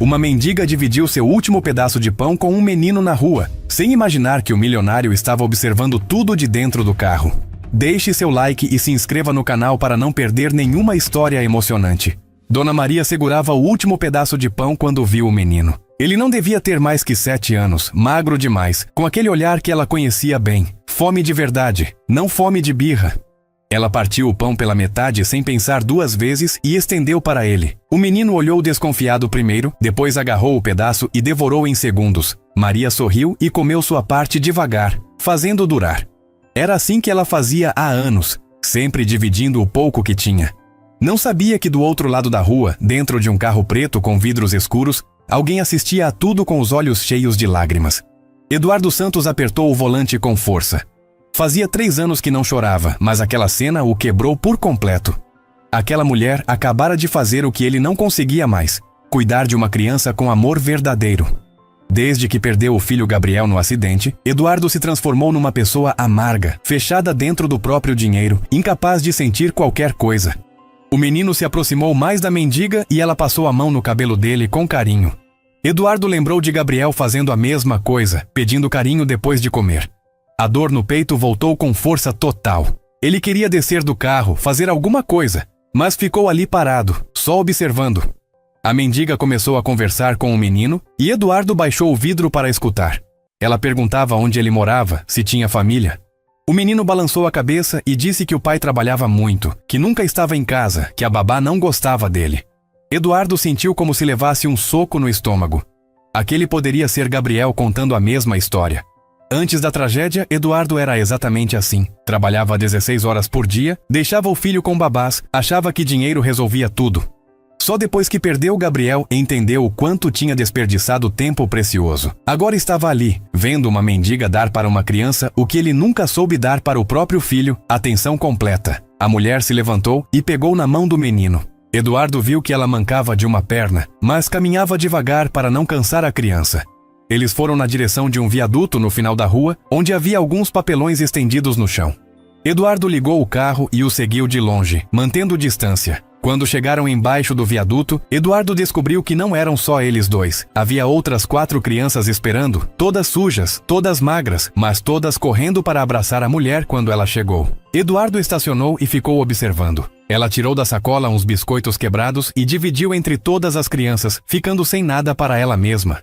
Uma mendiga dividiu seu último pedaço de pão com um menino na rua, sem imaginar que o milionário estava observando tudo de dentro do carro. Deixe seu like e se inscreva no canal para não perder nenhuma história emocionante. Dona Maria segurava o último pedaço de pão quando viu o menino. Ele não devia ter mais que 7 anos, magro demais, com aquele olhar que ela conhecia bem. Fome de verdade, não fome de birra. Ela partiu o pão pela metade sem pensar 2 vezes e estendeu para ele. O menino olhou desconfiado primeiro, depois agarrou o pedaço e devorou em segundos. Maria sorriu e comeu sua parte devagar, fazendo durar. Era assim que ela fazia há anos, sempre dividindo o pouco que tinha. Não sabia que do outro lado da rua, dentro de um carro preto com vidros escuros, alguém assistia a tudo com os olhos cheios de lágrimas. Eduardo Santos apertou o volante com força. Fazia 3 anos que não chorava, mas aquela cena o quebrou por completo. Aquela mulher acabara de fazer o que ele não conseguia mais: cuidar de uma criança com amor verdadeiro. Desde que perdeu o filho Gabriel no acidente, Eduardo se transformou numa pessoa amarga, fechada dentro do próprio dinheiro, incapaz de sentir qualquer coisa. O menino se aproximou mais da mendiga e ela passou a mão no cabelo dele com carinho. Eduardo lembrou de Gabriel fazendo a mesma coisa, pedindo carinho depois de comer. A dor no peito voltou com força total. Ele queria descer do carro, fazer alguma coisa, mas ficou ali parado, só observando. A mendiga começou a conversar com o menino e Eduardo baixou o vidro para escutar. Ela perguntava onde ele morava, se tinha família. O menino balançou a cabeça e disse que o pai trabalhava muito, que nunca estava em casa, que a babá não gostava dele. Eduardo sentiu como se levasse um soco no estômago. Aquele poderia ser Gabriel contando a mesma história. Antes da tragédia, Eduardo era exatamente assim. Trabalhava 16 horas por dia, deixava o filho com babás, achava que dinheiro resolvia tudo. Só depois que perdeu Gabriel, entendeu o quanto tinha desperdiçado tempo precioso. Agora estava ali, vendo uma mendiga dar para uma criança o que ele nunca soube dar para o próprio filho, atenção completa. A mulher se levantou e pegou na mão do menino. Eduardo viu que ela mancava de uma perna, mas caminhava devagar para não cansar a criança. Eles foram na direção de um viaduto no final da rua, onde havia alguns papelões estendidos no chão. Eduardo ligou o carro e o seguiu de longe, mantendo distância. Quando chegaram embaixo do viaduto, Eduardo descobriu que não eram só eles dois. Havia outras 4 crianças esperando, todas sujas, todas magras, mas todas correndo para abraçar a mulher quando ela chegou. Eduardo estacionou e ficou observando. Ela tirou da sacola uns biscoitos quebrados e dividiu entre todas as crianças, ficando sem nada para ela mesma.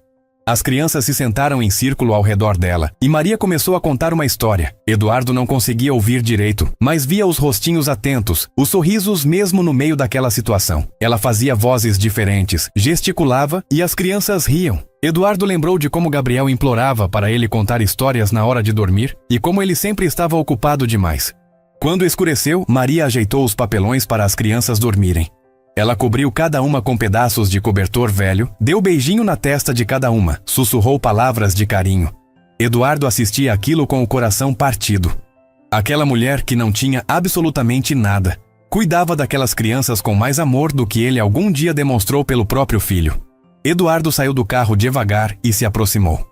As crianças se sentaram em círculo ao redor dela, e Maria começou a contar uma história. Eduardo não conseguia ouvir direito, mas via os rostinhos atentos, os sorrisos mesmo no meio daquela situação. Ela fazia vozes diferentes, gesticulava e as crianças riam. Eduardo lembrou de como Gabriel implorava para ele contar histórias na hora de dormir, e como ele sempre estava ocupado demais. Quando escureceu, Maria ajeitou os papelões para as crianças dormirem. Ela cobriu cada uma com pedaços de cobertor velho, deu beijinho na testa de cada uma, sussurrou palavras de carinho. Eduardo assistia aquilo com o coração partido. Aquela mulher que não tinha absolutamente nada, cuidava daquelas crianças com mais amor do que ele algum dia demonstrou pelo próprio filho. Eduardo saiu do carro devagar e se aproximou.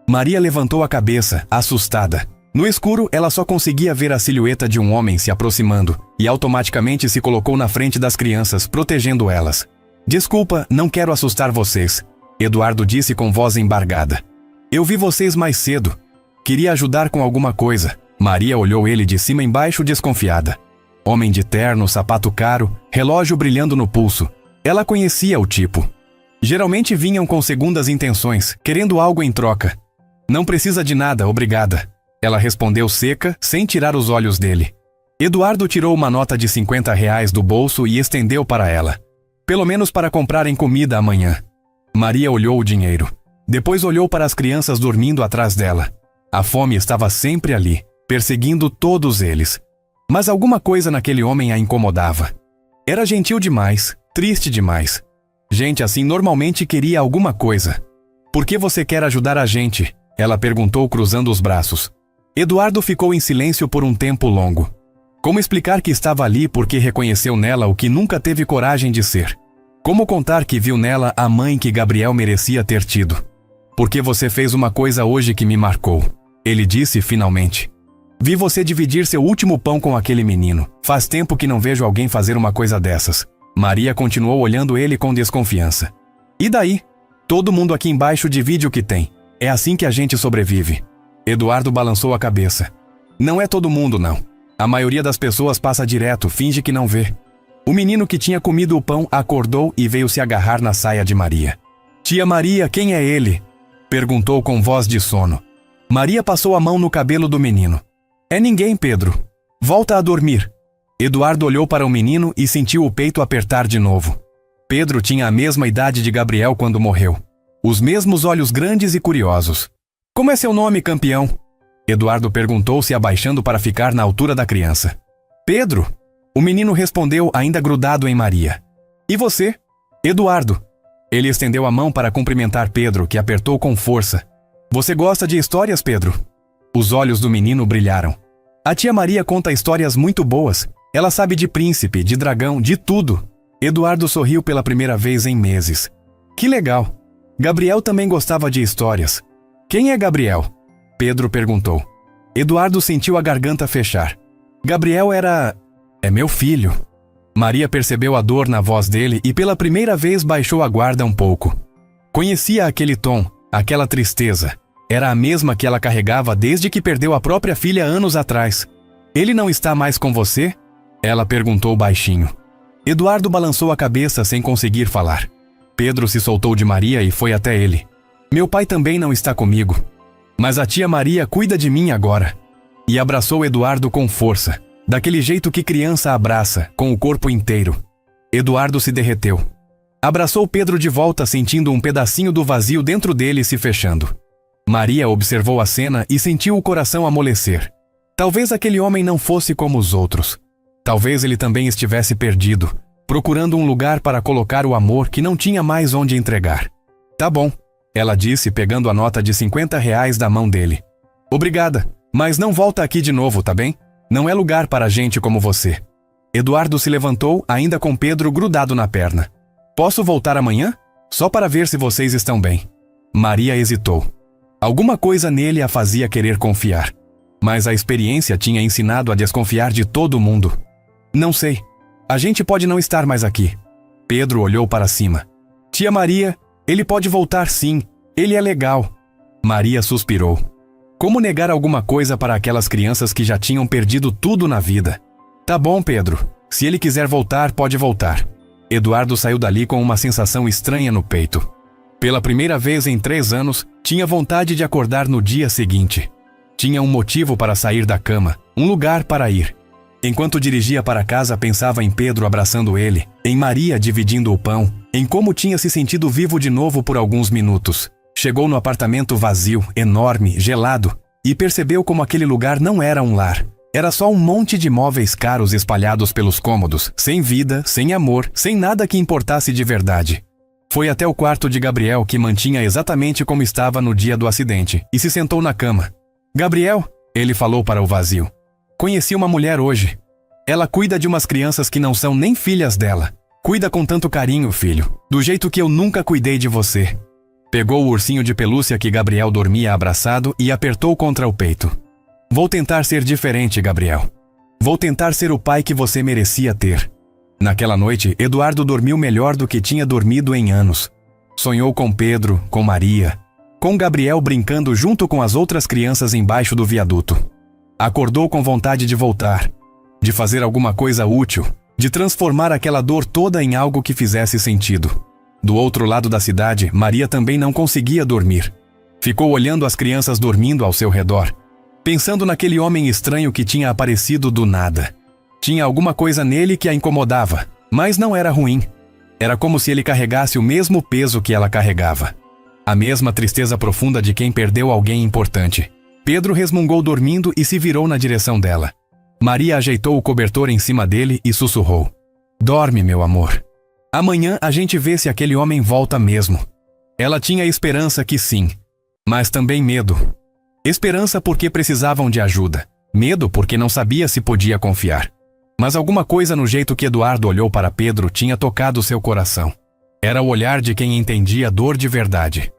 Maria levantou a cabeça, assustada. No escuro, ela só conseguia ver a silhueta de um homem se aproximando e automaticamente se colocou na frente das crianças, protegendo elas. "Desculpa, não quero assustar vocês", Eduardo disse com voz embargada. "Eu vi vocês mais cedo. Queria ajudar com alguma coisa." Maria olhou ele de cima embaixo desconfiada. Homem de terno, sapato caro, relógio brilhando no pulso. Ela conhecia o tipo. Geralmente vinham com segundas intenções, querendo algo em troca. "Não precisa de nada, obrigada." Ela respondeu seca, sem tirar os olhos dele. Eduardo tirou uma nota de R$50 do bolso e estendeu para ela. "Pelo menos para comprarem comida amanhã." Maria olhou o dinheiro. Depois olhou para as crianças dormindo atrás dela. A fome estava sempre ali, perseguindo todos eles. Mas alguma coisa naquele homem a incomodava. Era gentil demais, triste demais. Gente assim normalmente queria alguma coisa. "Por que você quer ajudar a gente?" Ela perguntou cruzando os braços. Eduardo ficou em silêncio por um tempo longo. Como explicar que estava ali porque reconheceu nela o que nunca teve coragem de ser? Como contar que viu nela a mãe que Gabriel merecia ter tido? "Porque você fez uma coisa hoje que me marcou", ele disse finalmente. "Vi você dividir seu último pão com aquele menino. Faz tempo que não vejo alguém fazer uma coisa dessas." Maria continuou olhando ele com desconfiança. "E daí? Todo mundo aqui embaixo divide o que tem. É assim que a gente sobrevive. Eduardo balançou a cabeça. Não é todo mundo, não. A maioria das pessoas passa direto, finge que não vê. O menino que tinha comido o pão acordou e veio se agarrar na saia de Maria. Tia Maria, quem é ele? Perguntou com voz de sono. Maria passou a mão no cabelo do menino. É ninguém, Pedro. Volta a dormir. Eduardo olhou para o menino e sentiu o peito apertar de novo. Pedro tinha a mesma idade de Gabriel quando morreu. Os mesmos olhos grandes e curiosos. Como é seu nome, campeão? Eduardo perguntou, se abaixando para ficar na altura da criança. Pedro. O menino respondeu, ainda grudado em Maria. E você? Eduardo. Ele estendeu a mão para cumprimentar Pedro, que apertou com força. Você gosta de histórias, Pedro? Os olhos do menino brilharam. A tia Maria conta histórias muito boas. Ela sabe de príncipe, de dragão, de tudo. Eduardo sorriu pela primeira vez em meses. Que legal. Gabriel também gostava de histórias. Quem é Gabriel? Pedro perguntou. Eduardo sentiu a garganta fechar. Gabriel era... É meu filho. Maria percebeu a dor na voz dele e pela primeira vez baixou a guarda um pouco. Conhecia aquele tom, aquela tristeza. Era a mesma que ela carregava desde que perdeu a própria filha anos atrás. Ele não está mais com você? Ela perguntou baixinho. Eduardo balançou a cabeça sem conseguir falar. Pedro se soltou de Maria e foi até ele. Meu pai também não está comigo. Mas a tia Maria cuida de mim agora. E abraçou Eduardo com força, daquele jeito que criança abraça, com o corpo inteiro. Eduardo se derreteu. Abraçou Pedro de volta, sentindo um pedacinho do vazio dentro dele se fechando. Maria observou a cena e sentiu o coração amolecer. Talvez aquele homem não fosse como os outros. Talvez ele também estivesse perdido, procurando um lugar para colocar o amor que não tinha mais onde entregar. Tá bom, ela disse, pegando a nota de R$ 50 da mão dele. Obrigada, mas não volta aqui de novo, tá bem? Não é lugar para gente como você. Eduardo se levantou, ainda com Pedro grudado na perna. Posso voltar amanhã? Só para ver se vocês estão bem. Maria hesitou. Alguma coisa nele a fazia querer confiar. Mas a experiência tinha ensinado a desconfiar de todo mundo. Não sei. A gente pode não estar mais aqui. Pedro olhou para cima. Tia Maria, ele pode voltar sim. Ele é legal. Maria suspirou. Como negar alguma coisa para aquelas crianças que já tinham perdido tudo na vida? Tá bom, Pedro. Se ele quiser voltar, pode voltar. Eduardo saiu dali com uma sensação estranha no peito. Pela primeira vez em 3 anos, tinha vontade de acordar no dia seguinte. Tinha um motivo para sair da cama, um lugar para ir. Enquanto dirigia para casa, pensava em Pedro abraçando ele, em Maria dividindo o pão, em como tinha se sentido vivo de novo por alguns minutos. Chegou no apartamento vazio, enorme, gelado, e percebeu como aquele lugar não era um lar. Era só um monte de móveis caros espalhados pelos cômodos, sem vida, sem amor, sem nada que importasse de verdade. Foi até o quarto de Gabriel, que mantinha exatamente como estava no dia do acidente, e se sentou na cama. Gabriel, ele falou para o vazio. Conheci uma mulher hoje. Ela cuida de umas crianças que não são nem filhas dela. Cuida com tanto carinho, filho, do jeito que eu nunca cuidei de você. Pegou o ursinho de pelúcia que Gabriel dormia abraçado e apertou contra o peito. Vou tentar ser diferente, Gabriel. Vou tentar ser o pai que você merecia ter. Naquela noite, Eduardo dormiu melhor do que tinha dormido em anos. Sonhou com Pedro, com Maria, com Gabriel brincando junto com as outras crianças embaixo do viaduto. Acordou com vontade de voltar, de fazer alguma coisa útil, de transformar aquela dor toda em algo que fizesse sentido. Do outro lado da cidade, Maria também não conseguia dormir. Ficou olhando as crianças dormindo ao seu redor, pensando naquele homem estranho que tinha aparecido do nada. Tinha alguma coisa nele que a incomodava, mas não era ruim. Era como se ele carregasse o mesmo peso que ela carregava. A mesma tristeza profunda de quem perdeu alguém importante. Pedro resmungou dormindo e se virou na direção dela. Maria ajeitou o cobertor em cima dele e sussurrou. Dorme, meu amor. Amanhã a gente vê se aquele homem volta mesmo. Ela tinha esperança que sim, mas também medo. Esperança porque precisavam de ajuda. Medo porque não sabia se podia confiar. Mas alguma coisa no jeito que Eduardo olhou para Pedro tinha tocado seu coração. Era o olhar de quem entendia dor de verdade.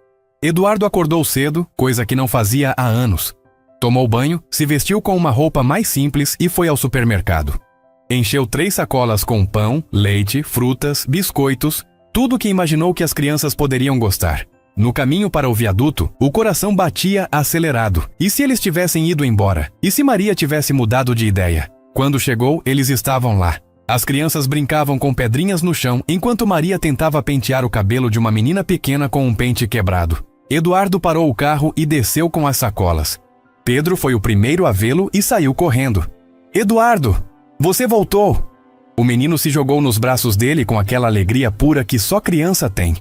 Eduardo acordou cedo, coisa que não fazia há anos. Tomou banho, se vestiu com uma roupa mais simples e foi ao supermercado. Encheu 3 sacolas com pão, leite, frutas, biscoitos, tudo que imaginou que as crianças poderiam gostar. No caminho para o viaduto, o coração batia acelerado. E se eles tivessem ido embora? E se Maria tivesse mudado de ideia? Quando chegou, eles estavam lá. As crianças brincavam com pedrinhas no chão, enquanto Maria tentava pentear o cabelo de uma menina pequena com um pente quebrado. Eduardo parou o carro e desceu com as sacolas. Pedro foi o primeiro a vê-lo e saiu correndo. Eduardo, você voltou! O menino se jogou nos braços dele com aquela alegria pura que só criança tem.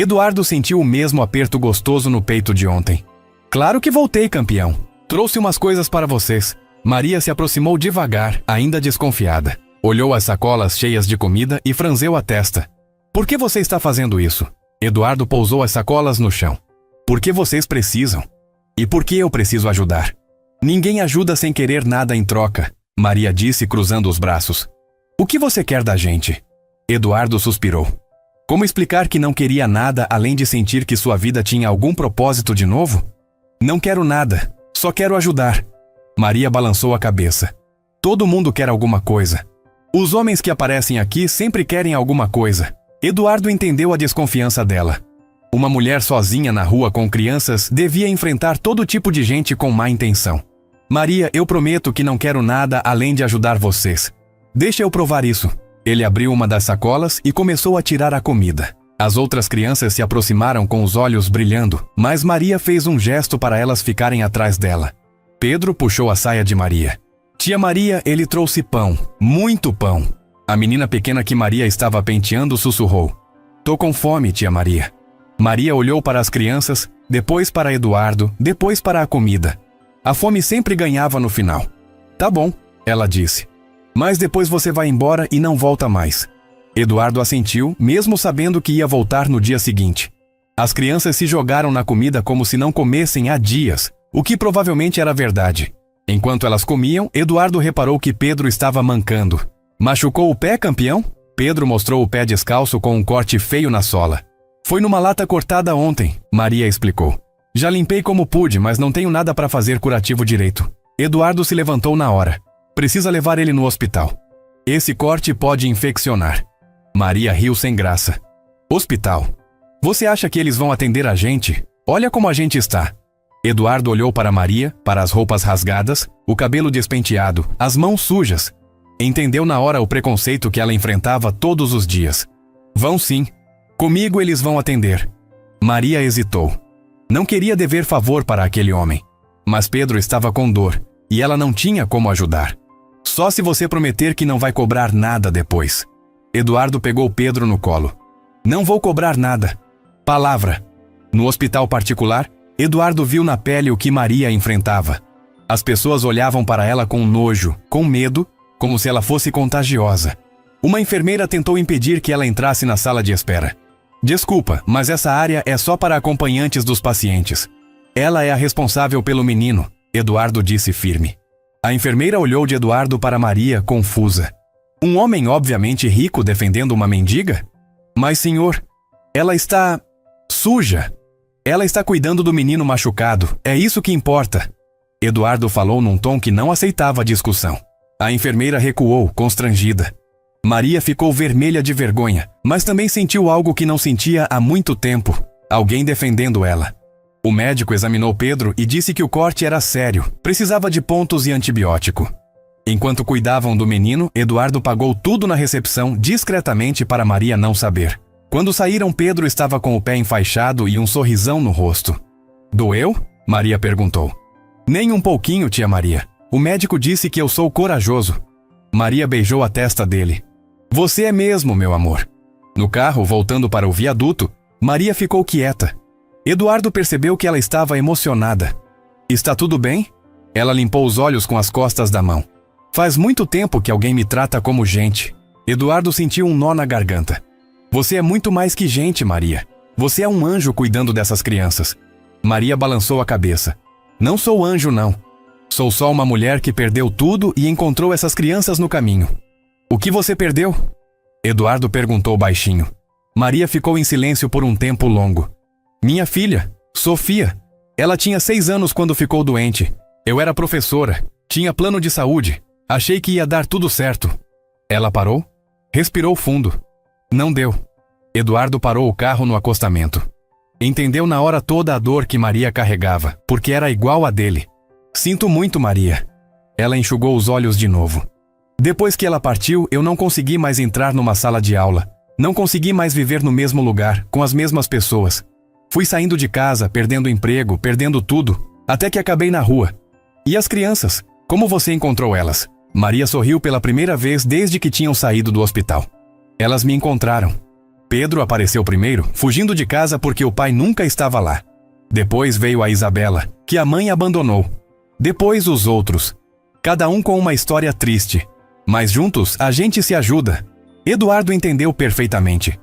Eduardo sentiu o mesmo aperto gostoso no peito de ontem. Claro que voltei, campeão. Trouxe umas coisas para vocês. Maria se aproximou devagar, ainda desconfiada. Olhou as sacolas cheias de comida e franzeu a testa. Por que você está fazendo isso? Eduardo pousou as sacolas no chão. Porque vocês precisam. E por que eu preciso ajudar? Ninguém ajuda sem querer nada em troca, Maria disse cruzando os braços. O que você quer da gente? Eduardo suspirou. Como explicar que não queria nada além de sentir que sua vida tinha algum propósito de novo? Não quero nada, só quero ajudar. Maria balançou a cabeça. Todo mundo quer alguma coisa. Os homens que aparecem aqui sempre querem alguma coisa. Eduardo entendeu a desconfiança dela. Uma mulher sozinha na rua com crianças devia enfrentar todo tipo de gente com má intenção. Maria, eu prometo que não quero nada além de ajudar vocês. Deixa eu provar isso. Ele abriu uma das sacolas e começou a tirar a comida. As outras crianças se aproximaram com os olhos brilhando, mas Maria fez um gesto para elas ficarem atrás dela. Pedro puxou a saia de Maria. Tia Maria, ele trouxe pão. Muito pão. A menina pequena que Maria estava penteando sussurrou. Tô com fome, tia Maria. Maria olhou para as crianças, depois para Eduardo, depois para a comida. A fome sempre ganhava no final. Tá bom, ela disse. Mas depois você vai embora e não volta mais. Eduardo assentiu, mesmo sabendo que ia voltar no dia seguinte. As crianças se jogaram na comida como se não comessem há dias, o que provavelmente era verdade. Enquanto elas comiam, Eduardo reparou que Pedro estava mancando. Machucou o pé, campeão? Pedro mostrou o pé descalço com um corte feio na sola. Foi numa lata cortada ontem, Maria explicou. Já limpei como pude, mas não tenho nada para fazer curativo direito. Eduardo se levantou na hora. Precisa levar ele no hospital. Esse corte pode infeccionar. Maria riu sem graça. Hospital? Você acha que eles vão atender a gente? Olha como a gente está. Eduardo olhou para Maria, para as roupas rasgadas, o cabelo despenteado, as mãos sujas. Entendeu na hora o preconceito que ela enfrentava todos os dias. Vão sim. Comigo eles vão atender. Maria hesitou. Não queria dever favor para aquele homem. Mas Pedro estava com dor, e ela não tinha como ajudar. Só se você prometer que não vai cobrar nada depois. Eduardo pegou Pedro no colo. Não vou cobrar nada. Palavra. No hospital particular, Eduardo viu na pele o que Maria enfrentava. As pessoas olhavam para ela com nojo, com medo, como se ela fosse contagiosa. Uma enfermeira tentou impedir que ela entrasse na sala de espera. Desculpa, mas essa área é só para acompanhantes dos pacientes. Ela é a responsável pelo menino, Eduardo disse firme. A enfermeira olhou de Eduardo para Maria, confusa. Um homem obviamente rico defendendo uma mendiga? Mas, senhor, ela está suja. Ela está cuidando do menino machucado, é isso que importa. Eduardo falou num tom que não aceitava a discussão. A enfermeira recuou, constrangida. Maria ficou vermelha de vergonha, mas também sentiu algo que não sentia há muito tempo. Alguém defendendo ela. O médico examinou Pedro e disse que o corte era sério, precisava de pontos e antibiótico. Enquanto cuidavam do menino, Eduardo pagou tudo na recepção discretamente para Maria não saber. Quando saíram, Pedro estava com o pé enfaixado e um sorrisão no rosto. Doeu? Maria perguntou. Nem um pouquinho, tia Maria. O médico disse que eu sou corajoso. Maria beijou a testa dele. Você é mesmo, meu amor. No carro, voltando para o viaduto, Maria ficou quieta. Eduardo percebeu que ela estava emocionada. Está tudo bem? Ela limpou os olhos com as costas da mão. Faz muito tempo que alguém me trata como gente. Eduardo sentiu um nó na garganta. Você é muito mais que gente, Maria. Você é um anjo cuidando dessas crianças. Maria balançou a cabeça. Não sou anjo, não. Sou só uma mulher que perdeu tudo e encontrou essas crianças no caminho. O que você perdeu? Eduardo perguntou baixinho. Maria ficou em silêncio por um tempo longo. Minha filha, Sofia. Ela tinha 6 anos quando ficou doente. Eu era professora. Tinha plano de saúde. Achei que ia dar tudo certo. Ela parou? Respirou fundo. Não deu. Eduardo parou o carro no acostamento. Entendeu na hora toda a dor que Maria carregava, porque era igual a dele. Sinto muito, Maria. Ela enxugou os olhos de novo. Depois que ela partiu, eu não consegui mais entrar numa sala de aula. Não consegui mais viver no mesmo lugar, com as mesmas pessoas. Fui saindo de casa, perdendo emprego, perdendo tudo, até que acabei na rua. E as crianças? Como você encontrou elas? Maria sorriu pela primeira vez desde que tinham saído do hospital. Elas me encontraram. Pedro apareceu primeiro, fugindo de casa porque o pai nunca estava lá. Depois veio a Isabela, que a mãe abandonou. Depois os outros. Cada um com uma história triste. Mas juntos a gente se ajuda. Eduardo entendeu perfeitamente.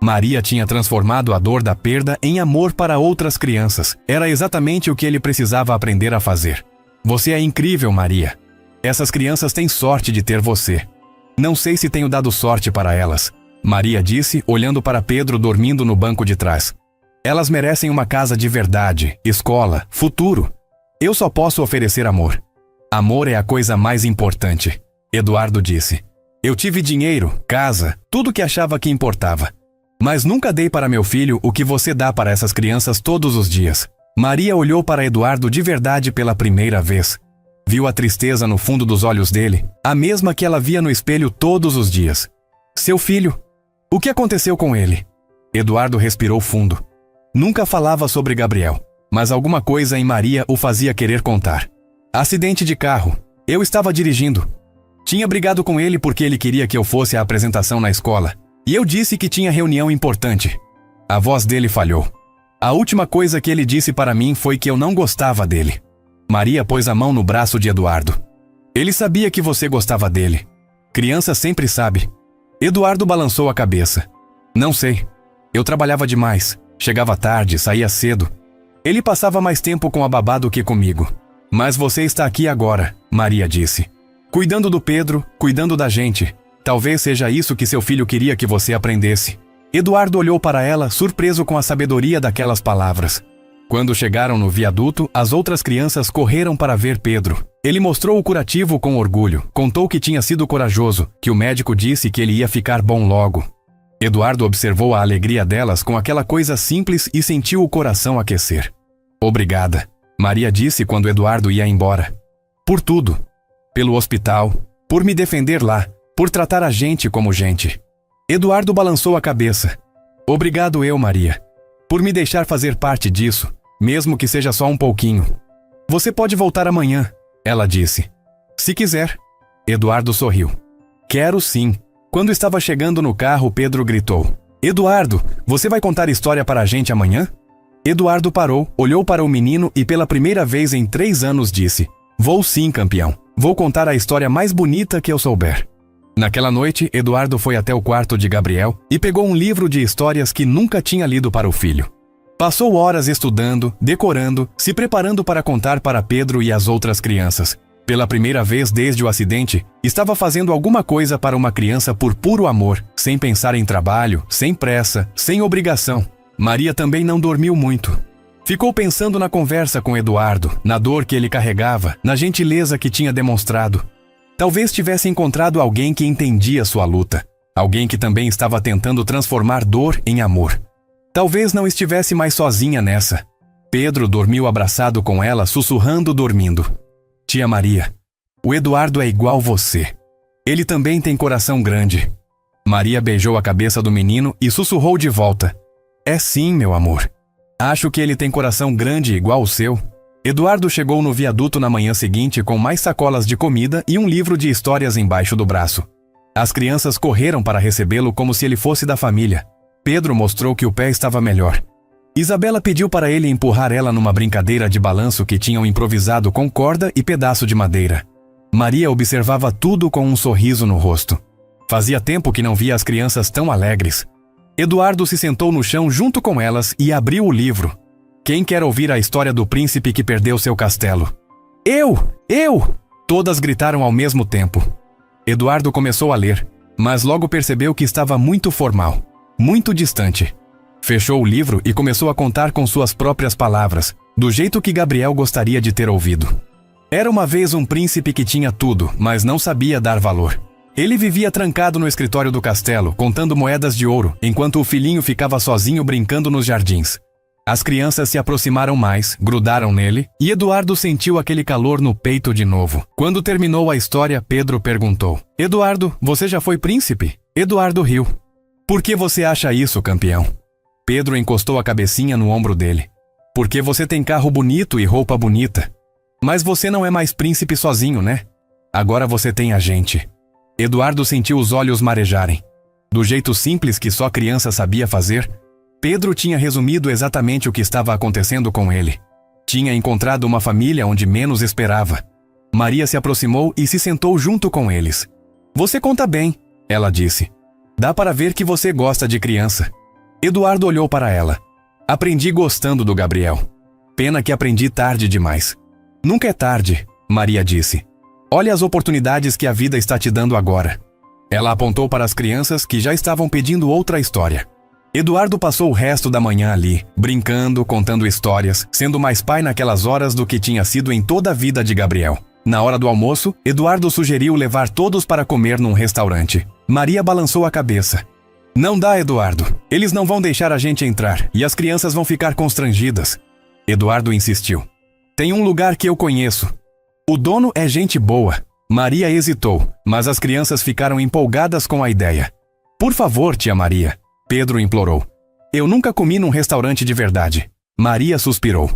Maria tinha transformado a dor da perda em amor para outras crianças. Era exatamente o que ele precisava aprender a fazer. Você é incrível, Maria. Essas crianças têm sorte de ter você. Não sei se tenho dado sorte para elas, Maria disse, olhando para Pedro dormindo no banco de trás. Elas merecem uma casa de verdade, escola, futuro. Eu só posso oferecer amor. Amor é a coisa mais importante, Eduardo disse. Eu tive dinheiro, casa, tudo que achava que importava. Mas nunca dei para meu filho o que você dá para essas crianças todos os dias. Maria olhou para Eduardo de verdade pela primeira vez. Viu a tristeza no fundo dos olhos dele, a mesma que ela via no espelho todos os dias. Seu filho? O que aconteceu com ele? Eduardo respirou fundo. Nunca falava sobre Gabriel, mas alguma coisa em Maria o fazia querer contar. Acidente de carro. Eu estava dirigindo. Tinha brigado com ele porque ele queria que eu fosse à apresentação na escola. E eu disse que tinha reunião importante. A voz dele falhou. A última coisa que ele disse para mim foi que eu não gostava dele. Maria pôs a mão no braço de Eduardo. Ele sabia que você gostava dele. Criança sempre sabe. Eduardo balançou a cabeça. Não sei. Eu trabalhava demais. Chegava tarde, saía cedo. Ele passava mais tempo com a babá do que comigo. Mas você está aqui agora, Maria disse. Cuidando do Pedro, cuidando da gente. Talvez seja isso que seu filho queria que você aprendesse. Eduardo olhou para ela, surpreso com a sabedoria daquelas palavras. Quando chegaram no viaduto, as outras crianças correram para ver Pedro. Ele mostrou o curativo com orgulho, contou que tinha sido corajoso, que o médico disse que ele ia ficar bom logo. Eduardo observou a alegria delas com aquela coisa simples e sentiu o coração aquecer. Obrigada, Maria disse quando Eduardo ia embora. Por tudo. Pelo hospital, por me defender lá, por tratar a gente como gente. Eduardo balançou a cabeça. Obrigado eu, Maria, por me deixar fazer parte disso, mesmo que seja só um pouquinho. Você pode voltar amanhã, ela disse. Se quiser. Eduardo sorriu. Quero sim. Quando estava chegando no carro, Pedro gritou. Eduardo, você vai contar história para a gente amanhã? Eduardo parou, olhou para o menino e pela primeira vez em 3 anos disse. Vou sim, campeão. Vou contar a história mais bonita que eu souber. Naquela noite, Eduardo foi até o quarto de Gabriel e pegou um livro de histórias que nunca tinha lido para o filho. Passou horas estudando, decorando, se preparando para contar para Pedro e as outras crianças. Pela primeira vez desde o acidente, estava fazendo alguma coisa para uma criança por puro amor, sem pensar em trabalho, sem pressa, sem obrigação. Maria também não dormiu muito. Ficou pensando na conversa com Eduardo, na dor que ele carregava, na gentileza que tinha demonstrado. Talvez tivesse encontrado alguém que entendia sua luta, alguém que também estava tentando transformar dor em amor. Talvez não estivesse mais sozinha nessa. Pedro dormiu abraçado com ela, sussurrando dormindo. Tia Maria, o Eduardo é igual você. Ele também tem coração grande. Maria beijou a cabeça do menino e sussurrou de volta. É sim, meu amor. Acho que ele tem coração grande igual o seu. Eduardo chegou no viaduto na manhã seguinte com mais sacolas de comida e um livro de histórias embaixo do braço. As crianças correram para recebê-lo como se ele fosse da família. Pedro mostrou que o pé estava melhor. Isabela pediu para ele empurrar ela numa brincadeira de balanço que tinham improvisado com corda e pedaço de madeira. Maria observava tudo com um sorriso no rosto. Fazia tempo que não via as crianças tão alegres. Eduardo se sentou no chão junto com elas e abriu o livro. Quem quer ouvir a história do príncipe que perdeu seu castelo? Eu! Todas gritaram ao mesmo tempo. Eduardo começou a ler, mas logo percebeu que estava muito formal, muito distante. Fechou o livro e começou a contar com suas próprias palavras, do jeito que Gabriel gostaria de ter ouvido. Era uma vez um príncipe que tinha tudo, mas não sabia dar valor. Ele vivia trancado no escritório do castelo, contando moedas de ouro, enquanto o filhinho ficava sozinho brincando nos jardins. As crianças se aproximaram mais, grudaram nele, e Eduardo sentiu aquele calor no peito de novo. Quando terminou a história, Pedro perguntou: Eduardo, você já foi príncipe? Eduardo riu. Por que você acha isso, campeão? Pedro encostou a cabecinha no ombro dele. Porque você tem carro bonito e roupa bonita. Mas você não é mais príncipe sozinho, né? Agora você tem a gente. Eduardo sentiu os olhos marejarem. Do jeito simples que só criança sabia fazer, Pedro tinha resumido exatamente o que estava acontecendo com ele. Tinha encontrado uma família onde menos esperava. Maria se aproximou e se sentou junto com eles. Você conta bem, ela disse. Dá para ver que você gosta de criança. Eduardo olhou para ela. Aprendi gostando do Gabriel. Pena que aprendi tarde demais. Nunca é tarde, Maria disse. Olha as oportunidades que a vida está te dando agora. Ela apontou para as crianças que já estavam pedindo outra história. Eduardo passou o resto da manhã ali, brincando, contando histórias, sendo mais pai naquelas horas do que tinha sido em toda a vida de Gabriel. Na hora do almoço, Eduardo sugeriu levar todos para comer num restaurante. Maria balançou a cabeça. Não dá, Eduardo. Eles não vão deixar a gente entrar e as crianças vão ficar constrangidas. Eduardo insistiu. Tem um lugar que eu conheço. O dono é gente boa. Maria hesitou, mas as crianças ficaram empolgadas com a ideia. Por favor, tia Maria. Pedro implorou. Eu nunca comi num restaurante de verdade. Maria suspirou.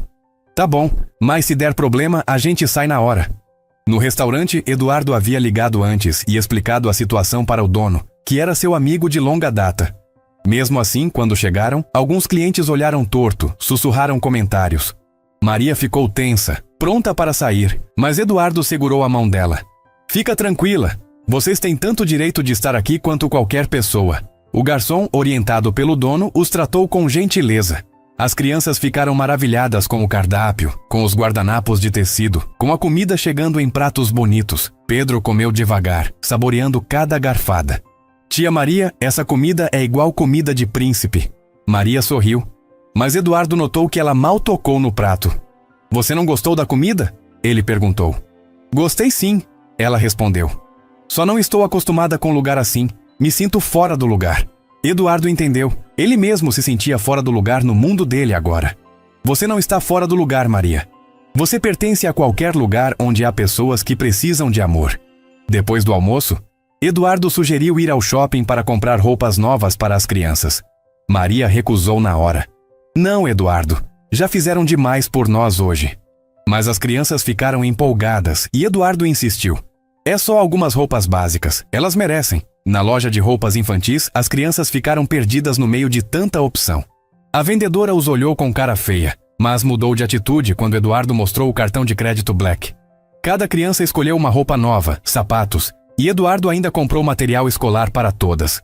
Tá bom, mas se der problema, a gente sai na hora. No restaurante, Eduardo havia ligado antes e explicado a situação para o dono, que era seu amigo de longa data. Mesmo assim, quando chegaram, alguns clientes olharam torto, sussurraram comentários. Maria ficou tensa, pronta para sair, mas Eduardo segurou a mão dela. Fica tranquila, vocês têm tanto direito de estar aqui quanto qualquer pessoa. O garçom, orientado pelo dono, os tratou com gentileza. As crianças ficaram maravilhadas com o cardápio, com os guardanapos de tecido, com a comida chegando em pratos bonitos. Pedro comeu devagar, saboreando cada garfada. Tia Maria, essa comida é igual comida de príncipe. Maria sorriu, mas Eduardo notou que ela mal tocou no prato. Você não gostou da comida? Ele perguntou. Gostei sim, ela respondeu. Só não estou acostumada com lugar assim. Me sinto fora do lugar. Eduardo entendeu. Ele mesmo se sentia fora do lugar no mundo dele agora. Você não está fora do lugar, Maria. Você pertence a qualquer lugar onde há pessoas que precisam de amor. Depois do almoço, Eduardo sugeriu ir ao shopping para comprar roupas novas para as crianças. Maria recusou na hora. Não, Eduardo. Já fizeram demais por nós hoje. Mas as crianças ficaram empolgadas e Eduardo insistiu. É só algumas roupas básicas. Elas merecem. Na loja de roupas infantis, as crianças ficaram perdidas no meio de tanta opção. A vendedora os olhou com cara feia, mas mudou de atitude quando Eduardo mostrou o cartão de crédito Black. Cada criança escolheu uma roupa nova, sapatos, e Eduardo ainda comprou material escolar para todas.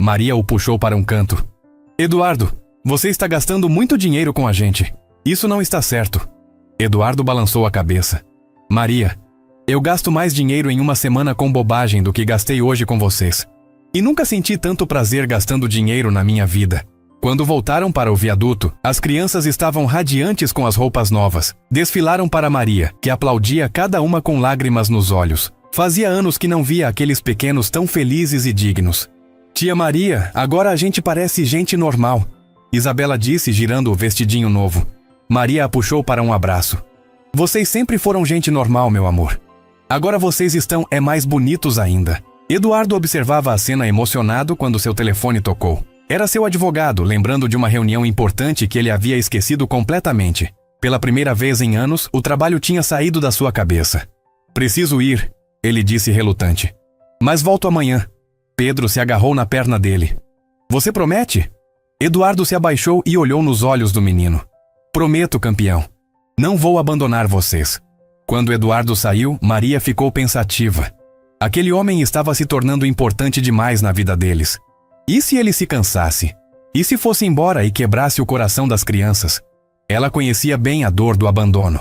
Maria o puxou para um canto. Eduardo, você está gastando muito dinheiro com a gente. Isso não está certo. Eduardo balançou a cabeça. Maria, eu gasto mais dinheiro em uma semana com bobagem do que gastei hoje com vocês. E nunca senti tanto prazer gastando dinheiro na minha vida. Quando voltaram para o viaduto, as crianças estavam radiantes com as roupas novas. Desfilaram para Maria, que aplaudia cada uma com lágrimas nos olhos. Fazia anos que não via aqueles pequenos tão felizes e dignos. Tia Maria, agora a gente parece gente normal. Isabela disse, girando o vestidinho novo. Maria a puxou para um abraço. Vocês sempre foram gente normal, meu amor. Agora vocês estão mais bonitos ainda. Eduardo observava a cena emocionado quando seu telefone tocou. Era seu advogado, lembrando de uma reunião importante que ele havia esquecido completamente. Pela primeira vez em anos, o trabalho tinha saído da sua cabeça. Preciso ir, ele disse relutante. Mas volto amanhã. Pedro se agarrou na perna dele. Você promete? Eduardo se abaixou e olhou nos olhos do menino. Prometo, campeão. Não vou abandonar vocês. Quando Eduardo saiu, Maria ficou pensativa. Aquele homem estava se tornando importante demais na vida deles. E se ele se cansasse? E se fosse embora e quebrasse o coração das crianças? Ela conhecia bem a dor do abandono.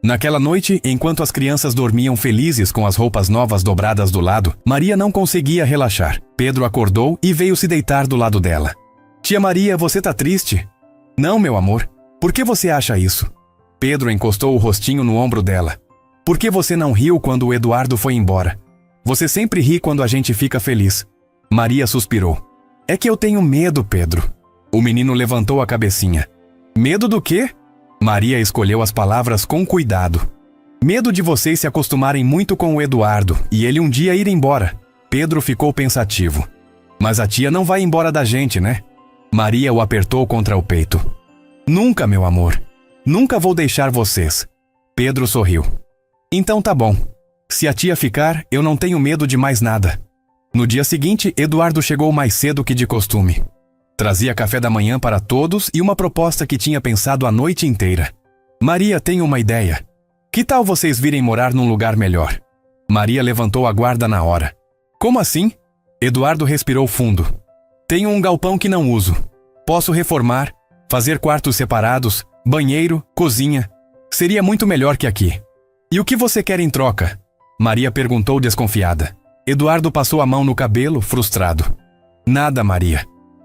Naquela noite, enquanto as crianças dormiam felizes com as roupas novas dobradas do lado, Maria não conseguia relaxar. Pedro acordou e veio se deitar do lado dela. Tia Maria, você tá triste? Não, meu amor. Por que você acha isso? Pedro encostou o rostinho no ombro dela. Por que você não riu quando o Eduardo foi embora? Você sempre ri quando a gente fica feliz. Maria suspirou. É que eu tenho medo, Pedro. O menino levantou a cabecinha. Medo do quê? Maria escolheu as palavras com cuidado. Medo de vocês se acostumarem muito com o Eduardo e ele um dia ir embora. Pedro ficou pensativo. Mas a tia não vai embora da gente, né? Maria o apertou contra o peito. Nunca, meu amor. Nunca vou deixar vocês. Pedro sorriu. Então tá bom. Se a tia ficar, eu não tenho medo de mais nada. No dia seguinte, Eduardo chegou mais cedo que de costume. Trazia café da manhã para todos e uma proposta que tinha pensado a noite inteira. Maria, tem uma ideia. Que tal vocês virem morar num lugar melhor? Maria levantou a guarda na hora. Como assim? Eduardo respirou fundo. Tenho um galpão que não uso. Posso reformar, fazer quartos separados, banheiro, cozinha. Seria muito melhor que aqui. E o que você quer em troca? Maria perguntou desconfiada. Eduardo passou a mão no cabelo, frustrado. Nada, Maria.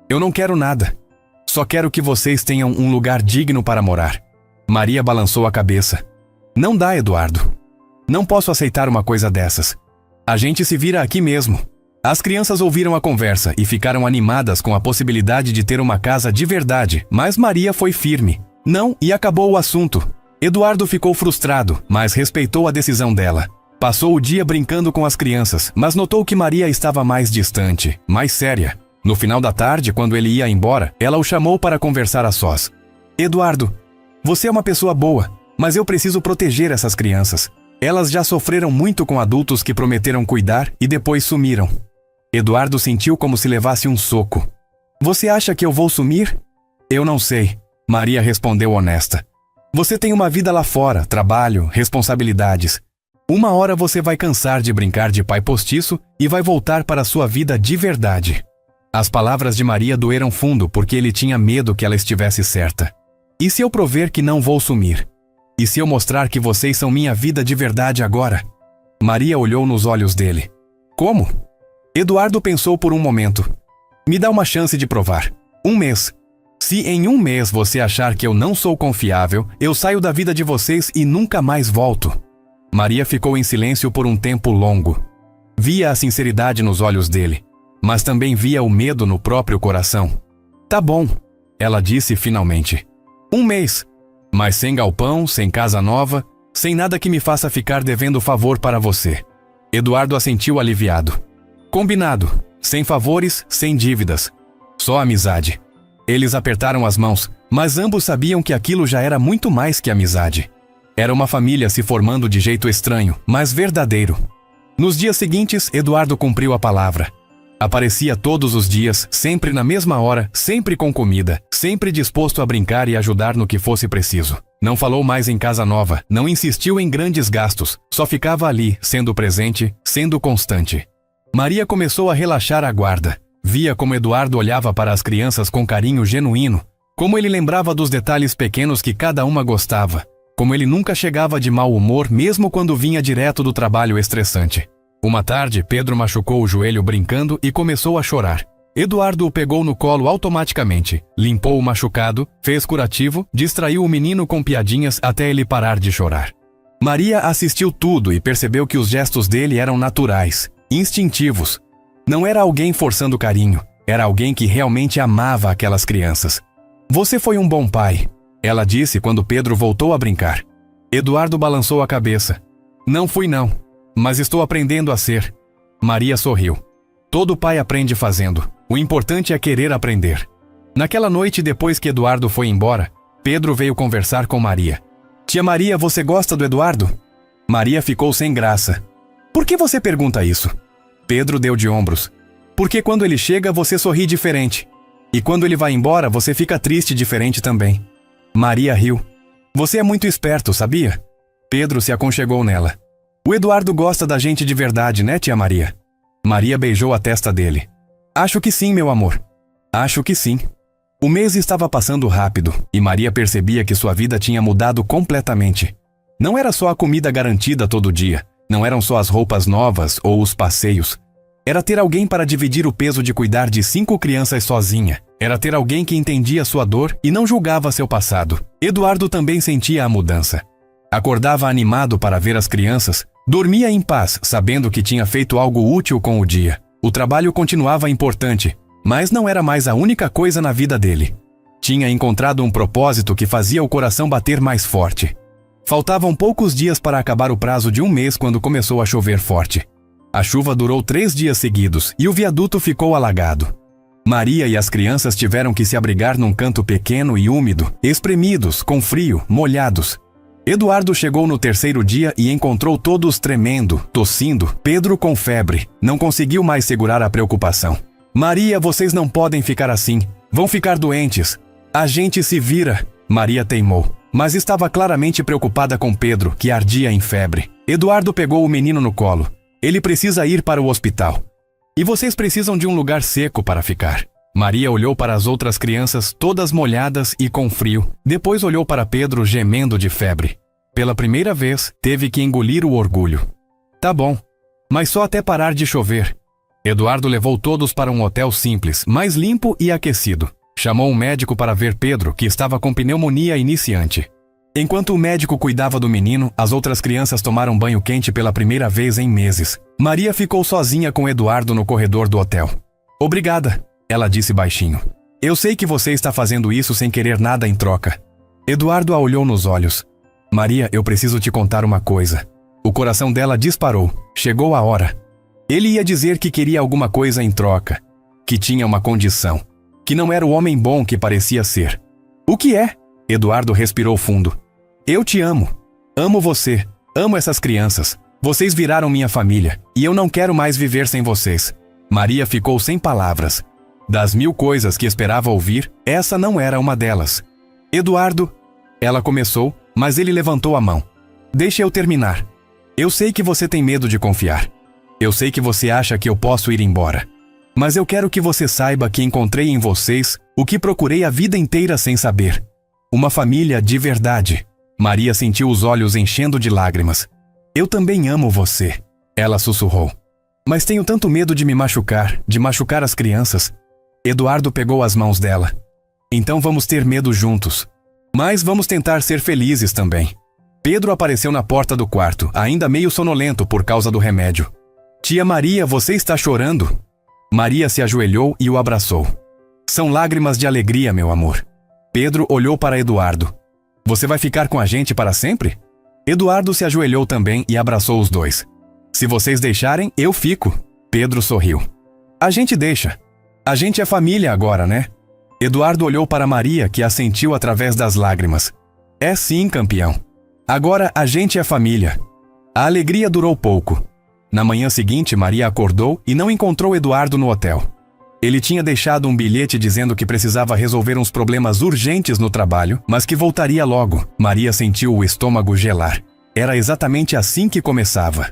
Eu não quero nada. Só quero que vocês tenham um lugar digno para morar. Maria balançou a cabeça. Não dá, Eduardo. Não posso aceitar uma coisa dessas. A gente se vira aqui mesmo. As crianças ouviram a conversa e ficaram animadas com a possibilidade de ter uma casa de verdade, mas Maria foi firme. Não, e acabou o assunto. Eduardo ficou frustrado, mas respeitou a decisão dela. Passou o dia brincando com as crianças, mas notou que Maria estava mais distante, mais séria. No final da tarde, quando ele ia embora, ela o chamou para conversar a sós. Eduardo, você é uma pessoa boa, mas eu preciso proteger essas crianças. Elas já sofreram muito com adultos que prometeram cuidar e depois sumiram. Eduardo sentiu como se levasse um soco. Você acha que eu vou sumir? Eu não sei, Maria respondeu honesta. Você tem uma vida lá fora, trabalho, responsabilidades. Uma hora você vai cansar de brincar de pai postiço e vai voltar para a sua vida de verdade. As palavras de Maria doeram fundo porque ele tinha medo que ela estivesse certa. E se eu prover que não vou sumir? E se eu mostrar que vocês são minha vida de verdade agora? Maria olhou nos olhos dele. Como? Eduardo pensou por um momento. Me dá uma chance de provar. 1 mês. Se em 1 mês você achar que eu não sou confiável, eu saio da vida de vocês e nunca mais volto. Maria ficou em silêncio por um tempo longo. Via a sinceridade nos olhos dele, mas também via o medo no próprio coração. Tá bom, ela disse finalmente. 1 mês. Mas sem galpão, sem casa nova, sem nada que me faça ficar devendo favor para você. Eduardo assentiu aliviado. Combinado. Sem favores, sem dívidas. Só amizade. Eles apertaram as mãos, mas ambos sabiam que aquilo já era muito mais que amizade. Era uma família se formando de jeito estranho, mas verdadeiro. Nos dias seguintes, Eduardo cumpriu a palavra. Aparecia todos os dias, sempre na mesma hora, sempre com comida, sempre disposto a brincar e ajudar no que fosse preciso. Não falou mais em casa nova, não insistiu em grandes gastos, só ficava ali, sendo presente, sendo constante. Maria começou a relaxar a guarda. Via como Eduardo olhava para as crianças com carinho genuíno, como ele lembrava dos detalhes pequenos que cada uma gostava, como ele nunca chegava de mau humor mesmo quando vinha direto do trabalho estressante. Uma tarde, Pedro machucou o joelho brincando e começou a chorar. Eduardo o pegou no colo automaticamente, limpou o machucado, fez curativo, distraiu o menino com piadinhas até ele parar de chorar. Maria assistiu tudo e percebeu que os gestos dele eram naturais, instintivos. Não era alguém forçando carinho, era alguém que realmente amava aquelas crianças. Você foi um bom pai, ela disse quando Pedro voltou a brincar. Eduardo balançou a cabeça. Não fui não, mas estou aprendendo a ser. Maria sorriu. Todo pai aprende fazendo. O importante é querer aprender. Naquela noite, depois que Eduardo foi embora, Pedro veio conversar com Maria. Tia Maria, você gosta do Eduardo? Maria ficou sem graça. Por que você pergunta isso? Pedro deu de ombros. Porque quando ele chega, você sorri diferente. E quando ele vai embora, você fica triste diferente também. Maria riu. Você é muito esperto, sabia? Pedro se aconchegou nela. O Eduardo gosta da gente de verdade, né, tia Maria? Maria beijou a testa dele. Acho que sim, meu amor. Acho que sim. O mês estava passando rápido, e Maria percebia que sua vida tinha mudado completamente. Não era só a comida garantida todo dia, não eram só as roupas novas ou os passeios. Era ter alguém para dividir o peso de cuidar de 5 crianças sozinha. Era ter alguém que entendia sua dor e não julgava seu passado. Eduardo também sentia a mudança. Acordava animado para ver as crianças, dormia em paz, sabendo que tinha feito algo útil com o dia. O trabalho continuava importante, mas não era mais a única coisa na vida dele. Tinha encontrado um propósito que fazia o coração bater mais forte. Faltavam poucos dias para acabar o prazo de um mês quando começou a chover forte. A chuva durou 3 dias seguidos e o viaduto ficou alagado. Maria e as crianças tiveram que se abrigar num canto pequeno e úmido, espremidos, com frio, molhados. Eduardo chegou no 3º dia e encontrou todos tremendo, tossindo, Pedro com febre. Não conseguiu mais segurar a preocupação. Maria, vocês não podem ficar assim. Vão ficar doentes. A gente se vira. Maria teimou, mas estava claramente preocupada com Pedro, que ardia em febre. Eduardo pegou o menino no colo. Ele precisa ir para o hospital. E vocês precisam de um lugar seco para ficar. Maria olhou para as outras crianças, todas molhadas e com frio. Depois olhou para Pedro, gemendo de febre. Pela primeira vez, teve que engolir o orgulho. Tá bom, mas só até parar de chover. Eduardo levou todos para um hotel simples, mais limpo e aquecido. Chamou um médico para ver Pedro, que estava com pneumonia iniciante. Enquanto o médico cuidava do menino, as outras crianças tomaram banho quente pela primeira vez em meses. Maria ficou sozinha com Eduardo no corredor do hotel. Obrigada, ela disse baixinho. Eu sei que você está fazendo isso sem querer nada em troca. Eduardo a olhou nos olhos. Maria, eu preciso te contar uma coisa. O coração dela disparou. Chegou a hora. Ele ia dizer que queria alguma coisa em troca. Que tinha uma condição. Que não era o homem bom que parecia ser. O que é? Eduardo respirou fundo. Eu te amo. Amo você. Amo essas crianças. Vocês viraram minha família. E eu não quero mais viver sem vocês. Maria ficou sem palavras. Das 1000 coisas que esperava ouvir, essa não era uma delas. Eduardo... Ela começou, mas ele levantou a mão. Deixe eu terminar. Eu sei que você tem medo de confiar. Eu sei que você acha que eu posso ir embora. Mas eu quero que você saiba que encontrei em vocês o que procurei a vida inteira sem saber. Uma família de verdade. Maria sentiu os olhos enchendo de lágrimas. Eu também amo você, ela sussurrou. Mas tenho tanto medo de me machucar, de machucar as crianças. Eduardo pegou as mãos dela. Então vamos ter medo juntos. Mas vamos tentar ser felizes também. Pedro apareceu na porta do quarto, ainda meio sonolento por causa do remédio. Tia Maria, você está chorando? Maria se ajoelhou e o abraçou. São lágrimas de alegria, meu amor. Pedro olhou para Eduardo. Você vai ficar com a gente para sempre? Eduardo se ajoelhou também e abraçou os dois. Se vocês deixarem, eu fico. Pedro sorriu. A gente deixa. A gente é família agora, né? Eduardo olhou para Maria, que assentiu através das lágrimas. É sim, campeão. Agora a gente é família. A alegria durou pouco. Na manhã seguinte, Maria acordou e não encontrou Eduardo no hotel. Ele tinha deixado um bilhete dizendo que precisava resolver uns problemas urgentes no trabalho, mas que voltaria logo. Maria sentiu o estômago gelar. Era exatamente assim que começava.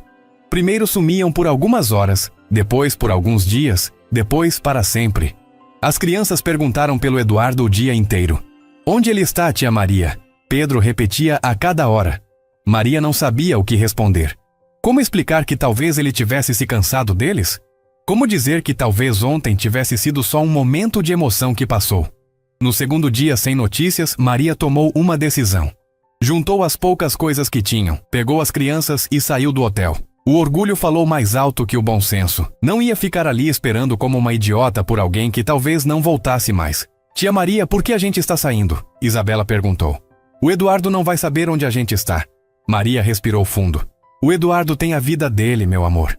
Primeiro sumiam por algumas horas, depois por alguns dias, depois para sempre. As crianças perguntaram pelo Eduardo o dia inteiro. Onde ele está, tia Maria? Pedro repetia a cada hora. Maria não sabia o que responder. Como explicar que talvez ele tivesse se cansado deles? Como dizer que talvez ontem tivesse sido só um momento de emoção que passou? No segundo dia sem notícias, Maria tomou uma decisão. Juntou as poucas coisas que tinham, pegou as crianças e saiu do hotel. O orgulho falou mais alto que o bom senso. Não ia ficar ali esperando como uma idiota por alguém que talvez não voltasse mais. Tia Maria, por que a gente está saindo? Isabela perguntou. O Eduardo não vai saber onde a gente está. Maria respirou fundo. O Eduardo tem a vida dele, meu amor.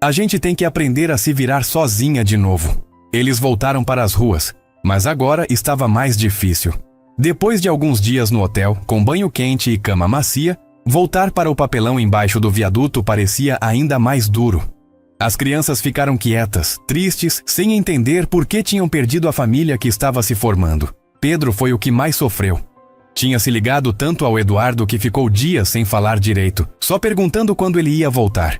A gente tem que aprender a se virar sozinha de novo. Eles voltaram para as ruas, mas agora estava mais difícil. Depois de alguns dias no hotel, com banho quente e cama macia, voltar para o papelão embaixo do viaduto parecia ainda mais duro. As crianças ficaram quietas, tristes, sem entender por que tinham perdido a família que estava se formando. Pedro foi o que mais sofreu. Tinha se ligado tanto ao Eduardo que ficou dias sem falar direito, só perguntando quando ele ia voltar.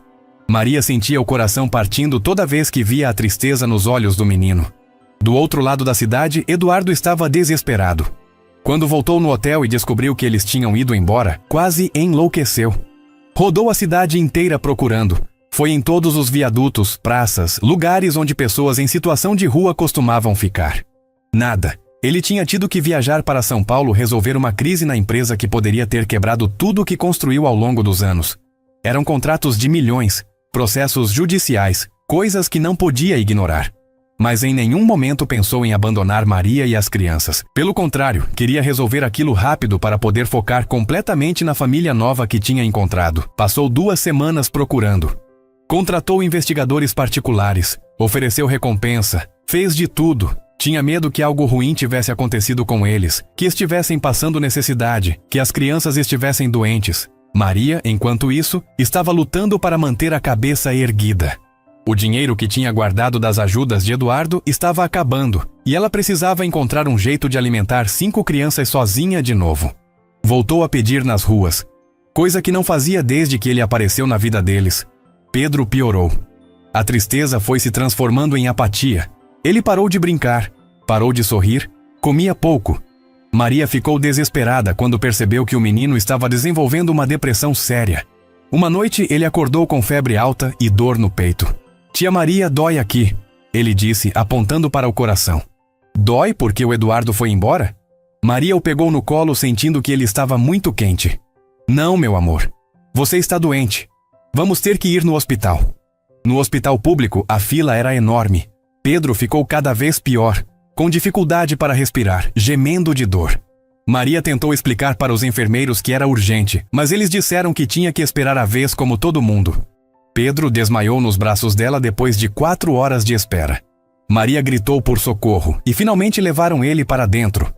Maria sentia o coração partindo toda vez que via a tristeza nos olhos do menino. Do outro lado da cidade, Eduardo estava desesperado. Quando voltou no hotel e descobriu que eles tinham ido embora, quase enlouqueceu. Rodou a cidade inteira procurando. Foi em todos os viadutos, praças, lugares onde pessoas em situação de rua costumavam ficar. Nada. Ele tinha tido que viajar para São Paulo resolver uma crise na empresa que poderia ter quebrado tudo o que construiu ao longo dos anos. Eram contratos de milhões, processos judiciais, coisas que não podia ignorar. Mas em nenhum momento pensou em abandonar Maria e as crianças. Pelo contrário, queria resolver aquilo rápido para poder focar completamente na família nova que tinha encontrado. Passou 2 semanas procurando. Contratou investigadores particulares, ofereceu recompensa, fez de tudo. Tinha medo que algo ruim tivesse acontecido com eles, que estivessem passando necessidade, que as crianças estivessem doentes. Maria, enquanto isso, estava lutando para manter a cabeça erguida. O dinheiro que tinha guardado das ajudas de Eduardo estava acabando, e ela precisava encontrar um jeito de alimentar 5 crianças sozinha de novo. Voltou a pedir nas ruas, coisa que não fazia desde que ele apareceu na vida deles. Pedro piorou. A tristeza foi se transformando em apatia. Ele parou de brincar, parou de sorrir, comia pouco. Maria ficou desesperada quando percebeu que o menino estava desenvolvendo uma depressão séria. Uma noite ele acordou com febre alta e dor no peito. Tia Maria, dói aqui, ele disse, apontando para o coração. Dói porque o Eduardo foi embora? Maria o pegou no colo sentindo que ele estava muito quente. Não, meu amor. Você está doente. Vamos ter que ir no hospital. No hospital público, a fila era enorme. Pedro ficou cada vez pior, com dificuldade para respirar, gemendo de dor. Maria tentou explicar para os enfermeiros que era urgente, mas eles disseram que tinha que esperar a vez como todo mundo. Pedro desmaiou nos braços dela depois de 4 horas de espera. Maria gritou por socorro e finalmente levaram ele para dentro.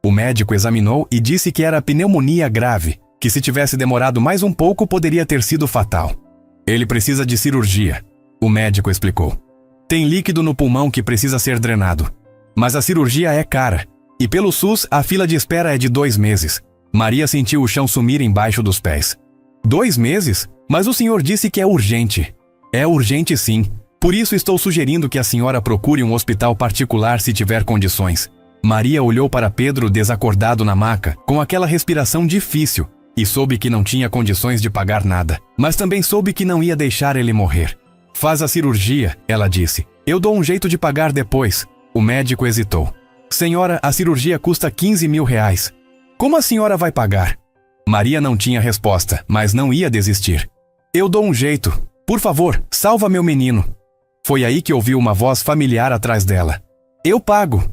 O médico examinou e disse que era pneumonia grave, que se tivesse demorado mais um pouco poderia ter sido fatal. Ele precisa de cirurgia, o médico explicou. Tem líquido no pulmão que precisa ser drenado. Mas a cirurgia é cara, e pelo SUS a fila de espera é de 2 meses. Maria sentiu o chão sumir embaixo dos pés. 2 meses? Mas o senhor disse que é urgente. É urgente sim. Por isso estou sugerindo que a senhora procure um hospital particular se tiver condições. Maria olhou para Pedro desacordado na maca, com aquela respiração difícil, e soube que não tinha condições de pagar nada. Mas também soube que não ia deixar ele morrer. Faz a cirurgia, ela disse. Eu dou um jeito de pagar depois. O médico hesitou. Senhora, a cirurgia custa 15 mil reais. Como a senhora vai pagar? Maria não tinha resposta, mas não ia desistir. Eu dou um jeito. Por favor, salva meu menino. Foi aí que ouviu uma voz familiar atrás dela. Eu pago.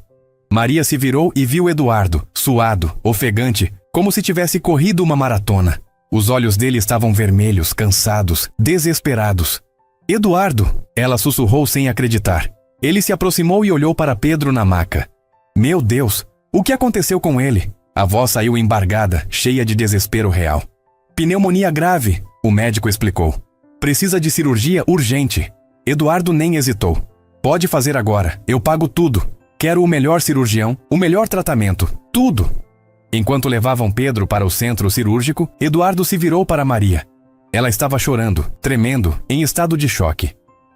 Maria se virou e viu Eduardo, suado, ofegante, como se tivesse corrido uma maratona. Os olhos dele estavam vermelhos, cansados, desesperados. Eduardo, ela sussurrou sem acreditar. Ele se aproximou e olhou para Pedro na maca. Meu Deus, o que aconteceu com ele? A voz saiu embargada, cheia de desespero real. Pneumonia grave, o médico explicou. Precisa de cirurgia urgente. Eduardo nem hesitou. Pode fazer agora, eu pago tudo. Quero o melhor cirurgião, o melhor tratamento, tudo. Enquanto levavam Pedro para o centro cirúrgico, Eduardo se virou para Maria. Ela estava chorando, tremendo, em estado de choque.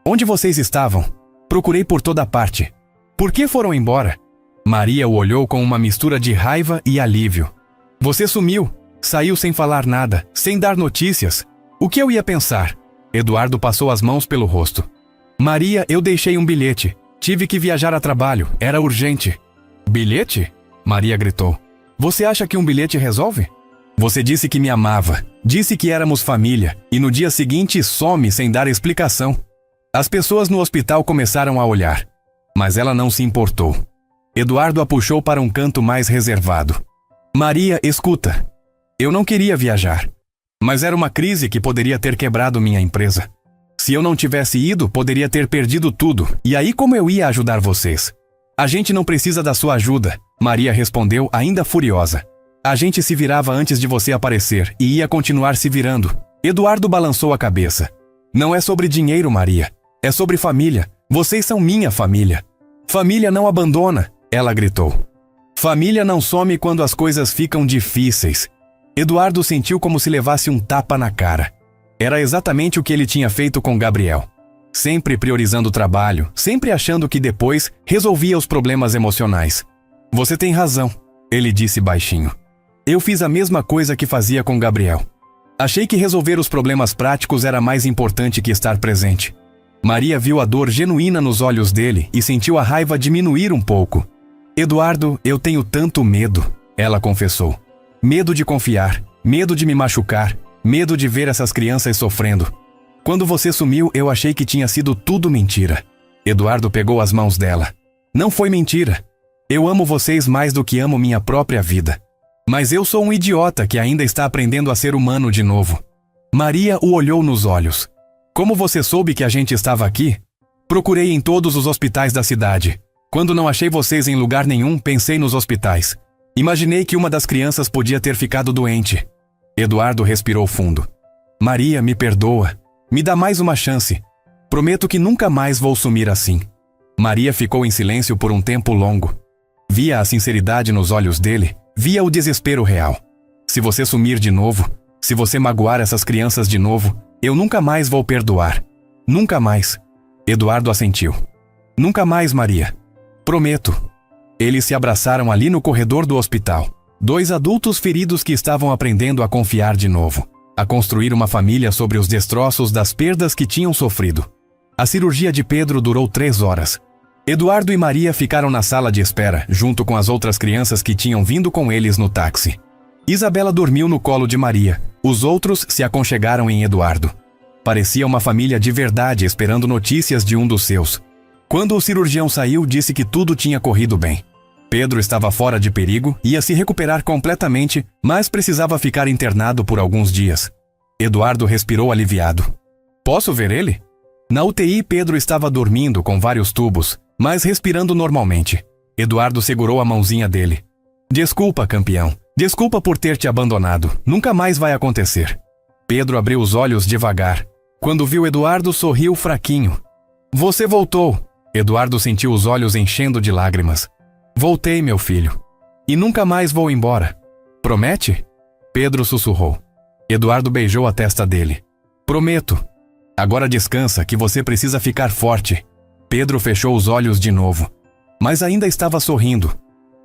Onde vocês estavam? Procurei por toda parte. Por que foram embora? Maria o olhou com uma mistura de raiva e alívio. Você sumiu. Saiu sem falar nada, sem dar notícias. O que eu ia pensar? Eduardo passou as mãos pelo rosto. Maria, eu deixei um bilhete. Tive que viajar a trabalho. Era urgente. Bilhete? Maria gritou. Você acha que um bilhete resolve? Você disse que me amava. Disse que éramos família. E no dia seguinte some sem dar explicação. As pessoas no hospital começaram a olhar. Mas ela não se importou. Eduardo a puxou para um canto mais reservado. Maria, escuta. Eu não queria viajar. Mas era uma crise que poderia ter quebrado minha empresa. Se eu não tivesse ido, poderia ter perdido tudo. E aí como eu ia ajudar vocês? A gente não precisa da sua ajuda, Maria respondeu ainda furiosa. A gente se virava antes de você aparecer e ia continuar se virando. Eduardo balançou a cabeça. Não é sobre dinheiro, Maria. É sobre família. Vocês são minha família. Família não abandona, ela gritou. Família não some quando as coisas ficam difíceis. Eduardo sentiu como se levasse um tapa na cara. Era exatamente o que ele tinha feito com Gabriel. Sempre priorizando o trabalho, sempre achando que depois resolvia os problemas emocionais. Você tem razão, ele disse baixinho. Eu fiz a mesma coisa que fazia com Gabriel. Achei que resolver os problemas práticos era mais importante que estar presente. Maria viu a dor genuína nos olhos dele e sentiu a raiva diminuir um pouco. Eduardo, eu tenho tanto medo, ela confessou. Medo de confiar, medo de me machucar, medo de ver essas crianças sofrendo. Quando você sumiu, eu achei que tinha sido tudo mentira. Eduardo pegou as mãos dela. Não foi mentira. Eu amo vocês mais do que amo minha própria vida. Mas eu sou um idiota que ainda está aprendendo a ser humano de novo. Maria o olhou nos olhos. Como você soube que a gente estava aqui? Procurei em todos os hospitais da cidade. Quando não achei vocês em lugar nenhum, pensei nos hospitais. Imaginei que uma das crianças podia ter ficado doente. Eduardo respirou fundo. Maria, me perdoa. Me dá mais uma chance. Prometo que nunca mais vou sumir assim. Maria ficou em silêncio por um tempo longo. Via a sinceridade nos olhos dele, via o desespero real. Se você sumir de novo, se você magoar essas crianças de novo, eu nunca mais vou perdoar. Nunca mais. Eduardo assentiu. Nunca mais, Maria. Prometo. Eles se abraçaram ali no corredor do hospital. Dois adultos feridos que estavam aprendendo a confiar de novo. A construir uma família sobre os destroços das perdas que tinham sofrido. A cirurgia de Pedro durou 3 horas. Eduardo e Maria ficaram na sala de espera, junto com as outras crianças que tinham vindo com eles no táxi. Isabela dormiu no colo de Maria. Os outros se aconchegaram em Eduardo. Parecia uma família de verdade esperando notícias de um dos seus. Quando o cirurgião saiu, disse que tudo tinha corrido bem. Pedro estava fora de perigo, ia se recuperar completamente, mas precisava ficar internado por alguns dias. Eduardo respirou aliviado. Posso ver ele? Na UTI, Pedro estava dormindo com vários tubos, mas respirando normalmente. Eduardo segurou a mãozinha dele. Desculpa, campeão. Desculpa por ter te abandonado. Nunca mais vai acontecer. Pedro abriu os olhos devagar. Quando viu Eduardo, sorriu fraquinho. Você voltou. Eduardo sentiu os olhos enchendo de lágrimas. Voltei, meu filho. E nunca mais vou embora. Promete? Pedro sussurrou. Eduardo beijou a testa dele. Prometo. Agora descansa, que você precisa ficar forte. Pedro fechou os olhos de novo. Mas ainda estava sorrindo.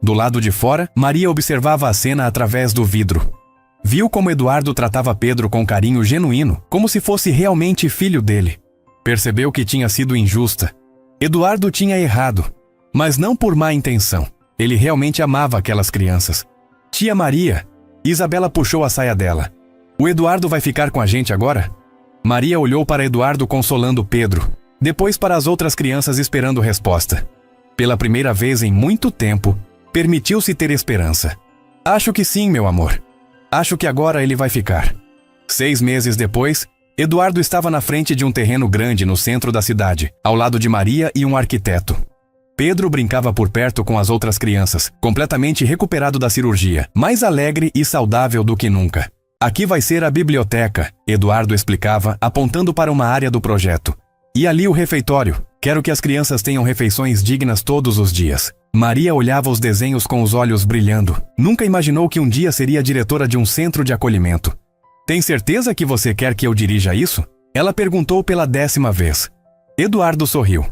Do lado de fora, Maria observava a cena através do vidro. Viu como Eduardo tratava Pedro com carinho genuíno, como se fosse realmente filho dele. Percebeu que tinha sido injusta. Eduardo tinha errado. Mas não por má intenção. Ele realmente amava aquelas crianças. Tia Maria. Isabela puxou a saia dela. O Eduardo vai ficar com a gente agora? Maria olhou para Eduardo consolando Pedro. Depois para as outras crianças esperando resposta. Pela primeira vez em muito tempo, permitiu-se ter esperança. Acho que sim, meu amor. Acho que agora ele vai ficar. 6 meses depois, Eduardo estava na frente de um terreno grande no centro da cidade, ao lado de Maria e um arquiteto. Pedro brincava por perto com as outras crianças, completamente recuperado da cirurgia, mais alegre e saudável do que nunca. Aqui vai ser a biblioteca, Eduardo explicava, apontando para uma área do projeto. E ali o refeitório. Quero que as crianças tenham refeições dignas todos os dias. Maria olhava os desenhos com os olhos brilhando. Nunca imaginou que um dia seria diretora de um centro de acolhimento. Tem certeza que você quer que eu dirija isso? Ela perguntou pela 10ª vez. Eduardo sorriu.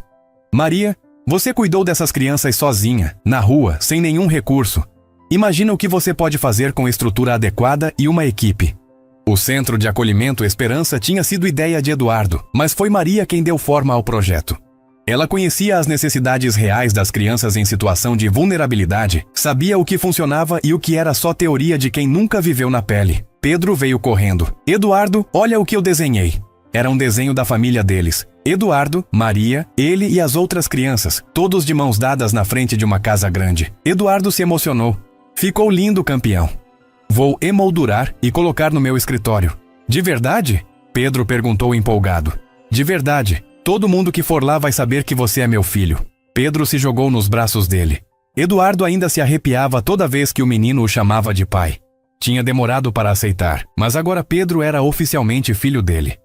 Maria, você cuidou dessas crianças sozinha, na rua, sem nenhum recurso. Imagina o que você pode fazer com estrutura adequada e uma equipe. O Centro de Acolhimento Esperança tinha sido ideia de Eduardo, mas foi Maria quem deu forma ao projeto. Ela conhecia as necessidades reais das crianças em situação de vulnerabilidade, sabia o que funcionava e o que era só teoria de quem nunca viveu na pele. Pedro veio correndo. Eduardo, olha o que eu desenhei. Era um desenho da família deles. Eduardo, Maria, ele e as outras crianças, todos de mãos dadas na frente de uma casa grande. Eduardo se emocionou. Ficou lindo, campeão. Vou emoldurar e colocar no meu escritório. De verdade? Pedro perguntou empolgado. De verdade. Todo mundo que for lá vai saber que você é meu filho. Pedro se jogou nos braços dele. Eduardo ainda se arrepiava toda vez que o menino o chamava de pai. Tinha demorado para aceitar, mas agora Pedro era oficialmente filho dele.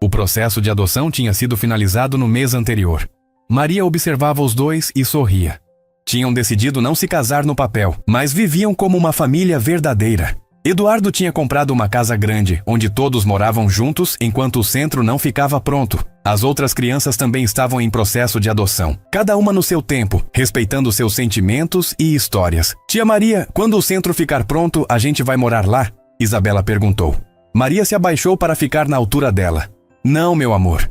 O processo de adoção tinha sido finalizado no mês anterior. Maria observava os dois e sorria. Tinham decidido não se casar no papel, mas viviam como uma família verdadeira. Eduardo tinha comprado uma casa grande, onde todos moravam juntos enquanto o centro não ficava pronto. As outras crianças também estavam em processo de adoção, cada uma no seu tempo, respeitando seus sentimentos e histórias. Tia Maria, quando o centro ficar pronto, a gente vai morar lá? Isabela perguntou. Maria se abaixou para ficar na altura dela. Não, meu amor.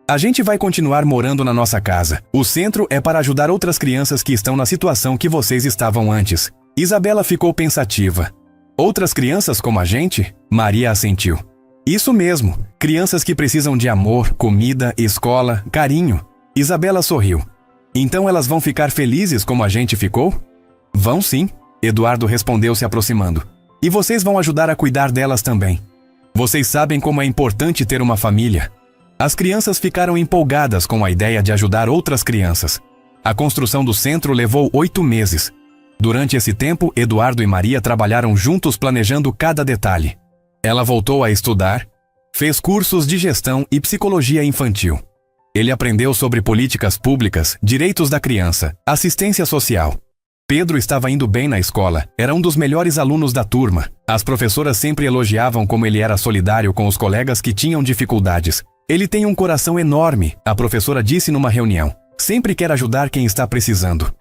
A gente vai continuar morando na nossa casa. O centro é para ajudar outras crianças que estão na situação que vocês estavam antes. Isabela ficou pensativa. Outras crianças como a gente? Maria assentiu. Isso mesmo, crianças que precisam de amor, comida, escola, carinho. Isabela sorriu. Então elas vão ficar felizes como a gente ficou? Vão sim, Eduardo respondeu se aproximando. E vocês vão ajudar a cuidar delas também. Vocês sabem como é importante ter uma família. As crianças ficaram empolgadas com a ideia de ajudar outras crianças. A construção do centro levou 8 meses. Durante esse tempo, Eduardo e Maria trabalharam juntos planejando cada detalhe. Ela voltou a estudar, fez cursos de gestão e psicologia infantil. Ele aprendeu sobre políticas públicas, direitos da criança, assistência social. Pedro estava indo bem na escola, era um dos melhores alunos da turma. As professoras sempre elogiavam como ele era solidário com os colegas que tinham dificuldades. Ele tem um coração enorme, a professora disse numa reunião. Sempre quer ajudar quem está precisando.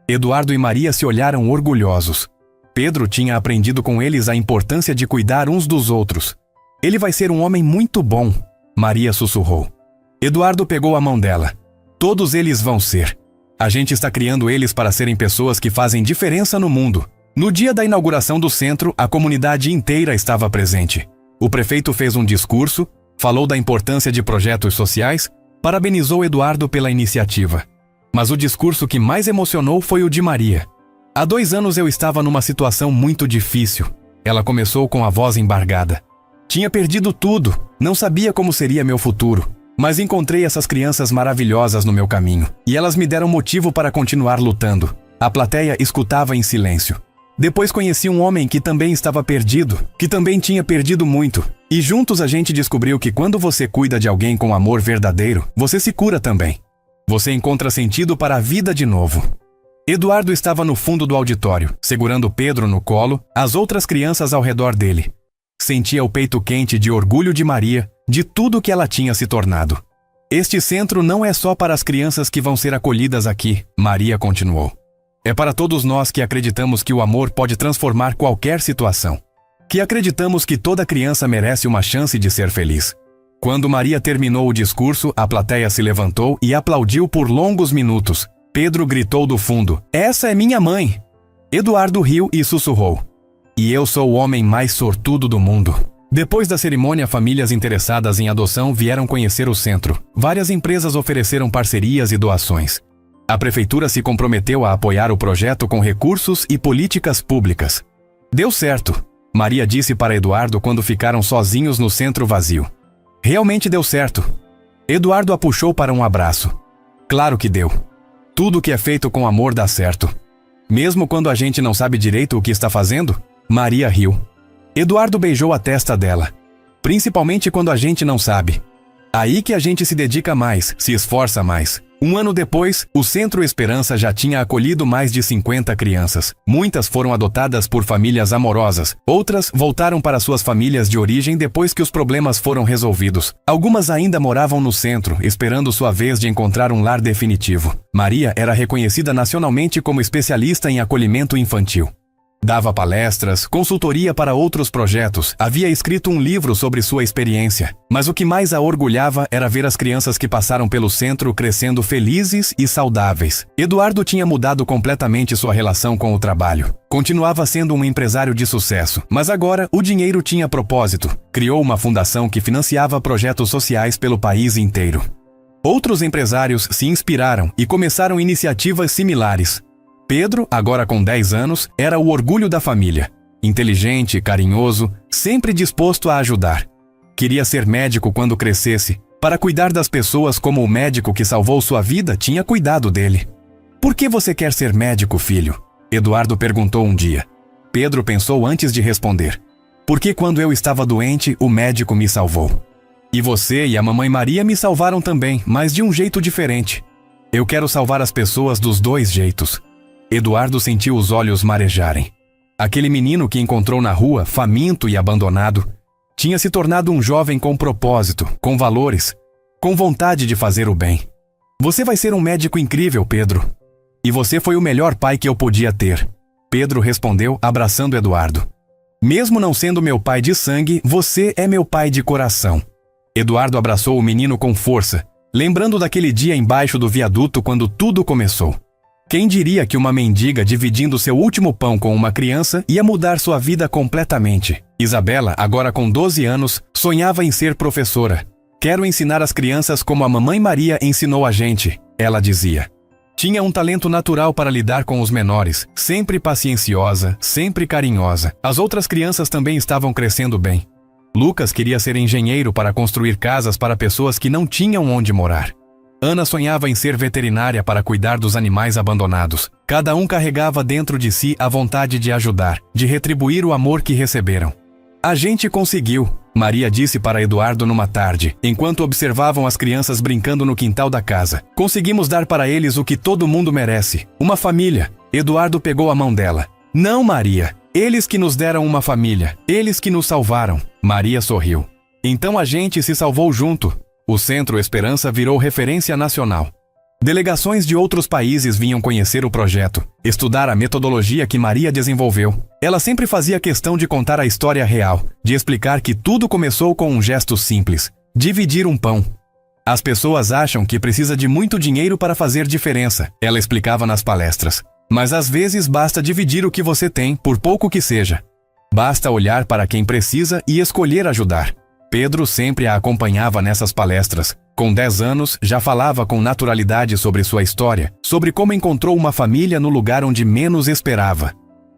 Eduardo e Maria se olharam orgulhosos. Pedro tinha aprendido com eles a importância de cuidar uns dos outros. Ele vai ser um homem muito bom, Maria sussurrou. Eduardo pegou a mão dela. Todos eles vão ser. A gente está criando eles para serem pessoas que fazem diferença no mundo. No dia da inauguração do centro, a comunidade inteira estava presente. O prefeito fez um discurso, falou da importância de projetos sociais, parabenizou Eduardo pela iniciativa. Mas o discurso que mais emocionou foi o de Maria. Há 2 anos eu estava numa situação muito difícil. Ela começou com a voz embargada. Tinha perdido tudo, não sabia como seria meu futuro. Mas encontrei essas crianças maravilhosas no meu caminho, e elas me deram motivo para continuar lutando. A plateia escutava em silêncio. Depois conheci um homem que também estava perdido, que também tinha perdido muito. E juntos a gente descobriu que quando você cuida de alguém com amor verdadeiro, você se cura também. Você encontra sentido para a vida de novo. Eduardo estava no fundo do auditório, segurando Pedro no colo, as outras crianças ao redor dele. Sentia o peito quente de orgulho de Maria, de tudo que ela tinha se tornado. Este centro não é só para as crianças que vão ser acolhidas aqui, Maria continuou. É para todos nós que acreditamos que o amor pode transformar qualquer situação. Que acreditamos que toda criança merece uma chance de ser feliz. Quando Maria terminou o discurso, a plateia se levantou e aplaudiu por longos minutos. Pedro gritou do fundo: "Essa é minha mãe!" Eduardo riu e sussurrou: "E eu sou o homem mais sortudo do mundo." Depois da cerimônia, famílias interessadas em adoção vieram conhecer o centro. Várias empresas ofereceram parcerias e doações. A prefeitura se comprometeu a apoiar o projeto com recursos e políticas públicas. Deu certo, Maria disse para Eduardo quando ficaram sozinhos no centro vazio. Realmente deu certo. Eduardo a puxou para um abraço. Claro que deu. Tudo que é feito com amor dá certo. Mesmo quando a gente não sabe direito o que está fazendo, Maria riu. Eduardo beijou a testa dela. Principalmente quando a gente não sabe. Aí que a gente se dedica mais, se esforça mais. 1 ano depois, o Centro Esperança já tinha acolhido mais de 50 crianças. Muitas foram adotadas por famílias amorosas. Outras voltaram para suas famílias de origem depois que os problemas foram resolvidos. Algumas ainda moravam no centro, esperando sua vez de encontrar um lar definitivo. Maria era reconhecida nacionalmente como especialista em acolhimento infantil. Dava palestras, consultoria para outros projetos, havia escrito um livro sobre sua experiência. Mas o que mais a orgulhava era ver as crianças que passaram pelo centro crescendo felizes e saudáveis. Eduardo tinha mudado completamente sua relação com o trabalho. Continuava sendo um empresário de sucesso, mas agora o dinheiro tinha propósito. Criou uma fundação que financiava projetos sociais pelo país inteiro. Outros empresários se inspiraram e começaram iniciativas similares. Pedro, agora com 10 anos, era o orgulho da família. Inteligente, carinhoso, sempre disposto a ajudar. Queria ser médico quando crescesse, para cuidar das pessoas como o médico que salvou sua vida tinha cuidado dele. "Por que você quer ser médico, filho?" Eduardo perguntou um dia. Pedro pensou antes de responder. "Porque quando eu estava doente, o médico me salvou. E você e a mamãe Maria me salvaram também, mas de um jeito diferente. Eu quero salvar as pessoas dos 2 jeitos." Eduardo sentiu os olhos marejarem. Aquele menino que encontrou na rua, faminto e abandonado, tinha se tornado um jovem com propósito, com valores, com vontade de fazer o bem. "Você vai ser um médico incrível, Pedro. E você foi o melhor pai que eu podia ter." Pedro respondeu, abraçando Eduardo. "Mesmo não sendo meu pai de sangue, você é meu pai de coração." Eduardo abraçou o menino com força, lembrando daquele dia embaixo do viaduto quando tudo começou. Quem diria que uma mendiga dividindo seu último pão com uma criança ia mudar sua vida completamente? Isabela, agora com 12 anos, sonhava em ser professora. "Quero ensinar as crianças como a mamãe Maria ensinou a gente." ela dizia. Tinha um talento natural para lidar com os menores, sempre pacienciosa, sempre carinhosa. As outras crianças também estavam crescendo bem. Lucas queria ser engenheiro para construir casas para pessoas que não tinham onde morar. Ana sonhava em ser veterinária para cuidar dos animais abandonados. Cada um carregava dentro de si a vontade de ajudar, de retribuir o amor que receberam. A gente conseguiu, Maria disse para Eduardo numa tarde, enquanto observavam as crianças brincando no quintal da casa. Conseguimos dar para eles o que todo mundo merece, uma família. Eduardo pegou a mão dela. Não, Maria, eles que nos deram uma família, eles que nos salvaram. Maria sorriu. Então a gente se salvou junto. O Centro Esperança virou referência nacional. Delegações de outros países vinham conhecer o projeto, estudar a metodologia que Maria desenvolveu. Ela sempre fazia questão de contar a história real, de explicar que tudo começou com um gesto simples: dividir um pão. As pessoas acham que precisa de muito dinheiro para fazer diferença, ela explicava nas palestras. Mas às vezes basta dividir o que você tem, por pouco que seja. Basta olhar para quem precisa e escolher ajudar. Pedro sempre a acompanhava nessas palestras. Com 10 anos, já falava com naturalidade sobre sua história, sobre como encontrou uma família no lugar onde menos esperava.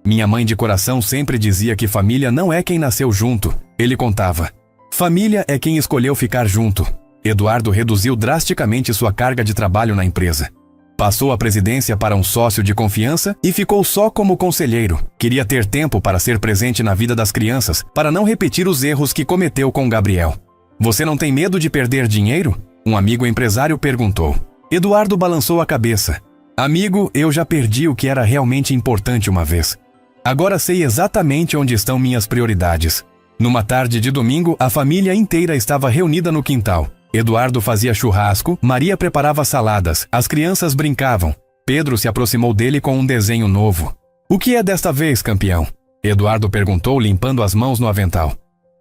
Minha mãe de coração sempre dizia que família não é quem nasceu junto, ele contava. Família é quem escolheu ficar junto. Eduardo reduziu drasticamente sua carga de trabalho na empresa. Passou a presidência para um sócio de confiança e ficou só como conselheiro. Queria ter tempo para ser presente na vida das crianças, para não repetir os erros que cometeu com Gabriel. Você não tem medo de perder dinheiro? Um amigo empresário perguntou. Eduardo balançou a cabeça. Amigo, eu já perdi o que era realmente importante uma vez. Agora sei exatamente onde estão minhas prioridades. Numa tarde de domingo, a família inteira estava reunida no quintal. Eduardo fazia churrasco, Maria preparava saladas, as crianças brincavam. Pedro se aproximou dele com um desenho novo. O que é desta vez, campeão? Eduardo perguntou, limpando as mãos no avental.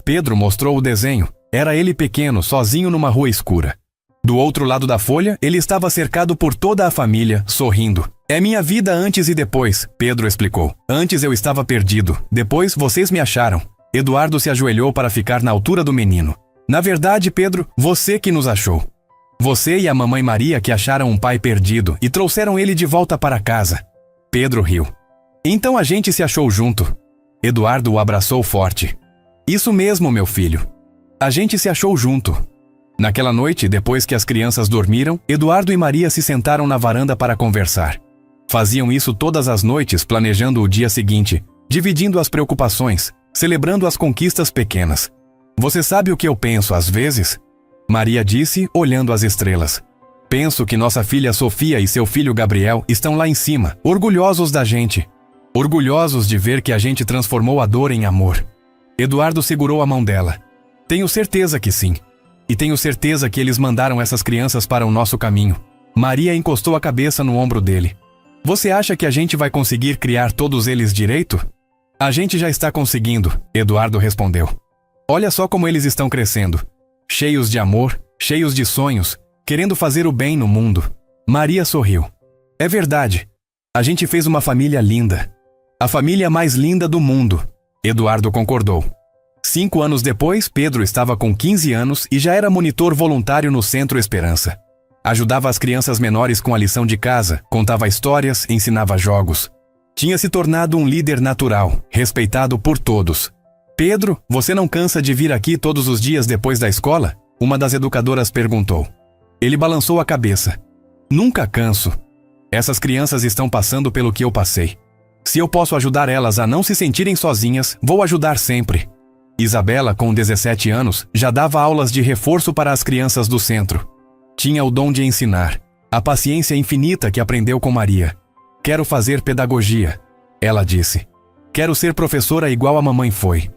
Pedro mostrou o desenho. Era ele pequeno, sozinho numa rua escura. Do outro lado da folha, ele estava cercado por toda a família, sorrindo. É minha vida antes e depois, Pedro explicou. Antes eu estava perdido, depois vocês me acharam. Eduardo se ajoelhou para ficar na altura do menino. Na verdade, Pedro, você que nos achou. Você e a mamãe Maria que acharam um pai perdido e trouxeram ele de volta para casa. Pedro riu. Então a gente se achou junto. Eduardo o abraçou forte. Isso mesmo, meu filho. A gente se achou junto. Naquela noite, depois que as crianças dormiram, Eduardo e Maria se sentaram na varanda para conversar. Faziam isso todas as noites, planejando o dia seguinte, dividindo as preocupações, celebrando as conquistas pequenas. Você sabe o que eu penso às vezes? Maria disse, olhando as estrelas. Penso que nossa filha Sofia e seu filho Gabriel estão lá em cima, orgulhosos da gente. Orgulhosos de ver que a gente transformou a dor em amor. Eduardo segurou a mão dela. Tenho certeza que sim. E tenho certeza que eles mandaram essas crianças para o nosso caminho. Maria encostou a cabeça no ombro dele. Você acha que a gente vai conseguir criar todos eles direito? A gente já está conseguindo, Eduardo respondeu. Olha só como eles estão crescendo. Cheios de amor, cheios de sonhos, querendo fazer o bem no mundo. Maria sorriu. É verdade. A gente fez uma família linda. A família mais linda do mundo. Eduardo concordou. 5 anos depois, Pedro estava com 15 anos e já era monitor voluntário no Centro Esperança. Ajudava as crianças menores com a lição de casa, contava histórias, ensinava jogos. Tinha se tornado um líder natural, respeitado por todos. Pedro, você não cansa de vir aqui todos os dias depois da escola? Uma das educadoras perguntou. Ele balançou a cabeça. Nunca canso. Essas crianças estão passando pelo que eu passei. Se eu posso ajudar elas a não se sentirem sozinhas, vou ajudar sempre. Isabela, com 17 anos, já dava aulas de reforço para as crianças do centro. Tinha o dom de ensinar, a paciência infinita que aprendeu com Maria. Quero fazer pedagogia, ela disse. Quero ser professora igual a mamãe foi.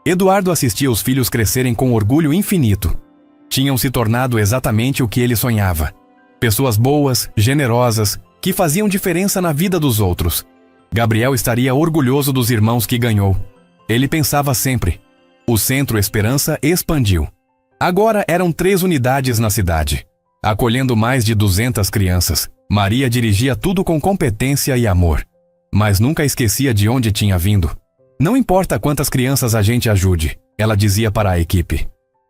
Eduardo assistia os filhos crescerem com orgulho infinito. Tinham se tornado exatamente o que ele sonhava. Pessoas boas, generosas, que faziam diferença na vida dos outros. Gabriel estaria orgulhoso dos irmãos que ganhou. Ele pensava sempre. O Centro Esperança expandiu. Agora eram 3 unidades na cidade, acolhendo mais de 200 crianças. Maria dirigia tudo com competência e amor, mas nunca esquecia de onde tinha vindo. Não importa quantas crianças a gente ajude, ela dizia para a equipe.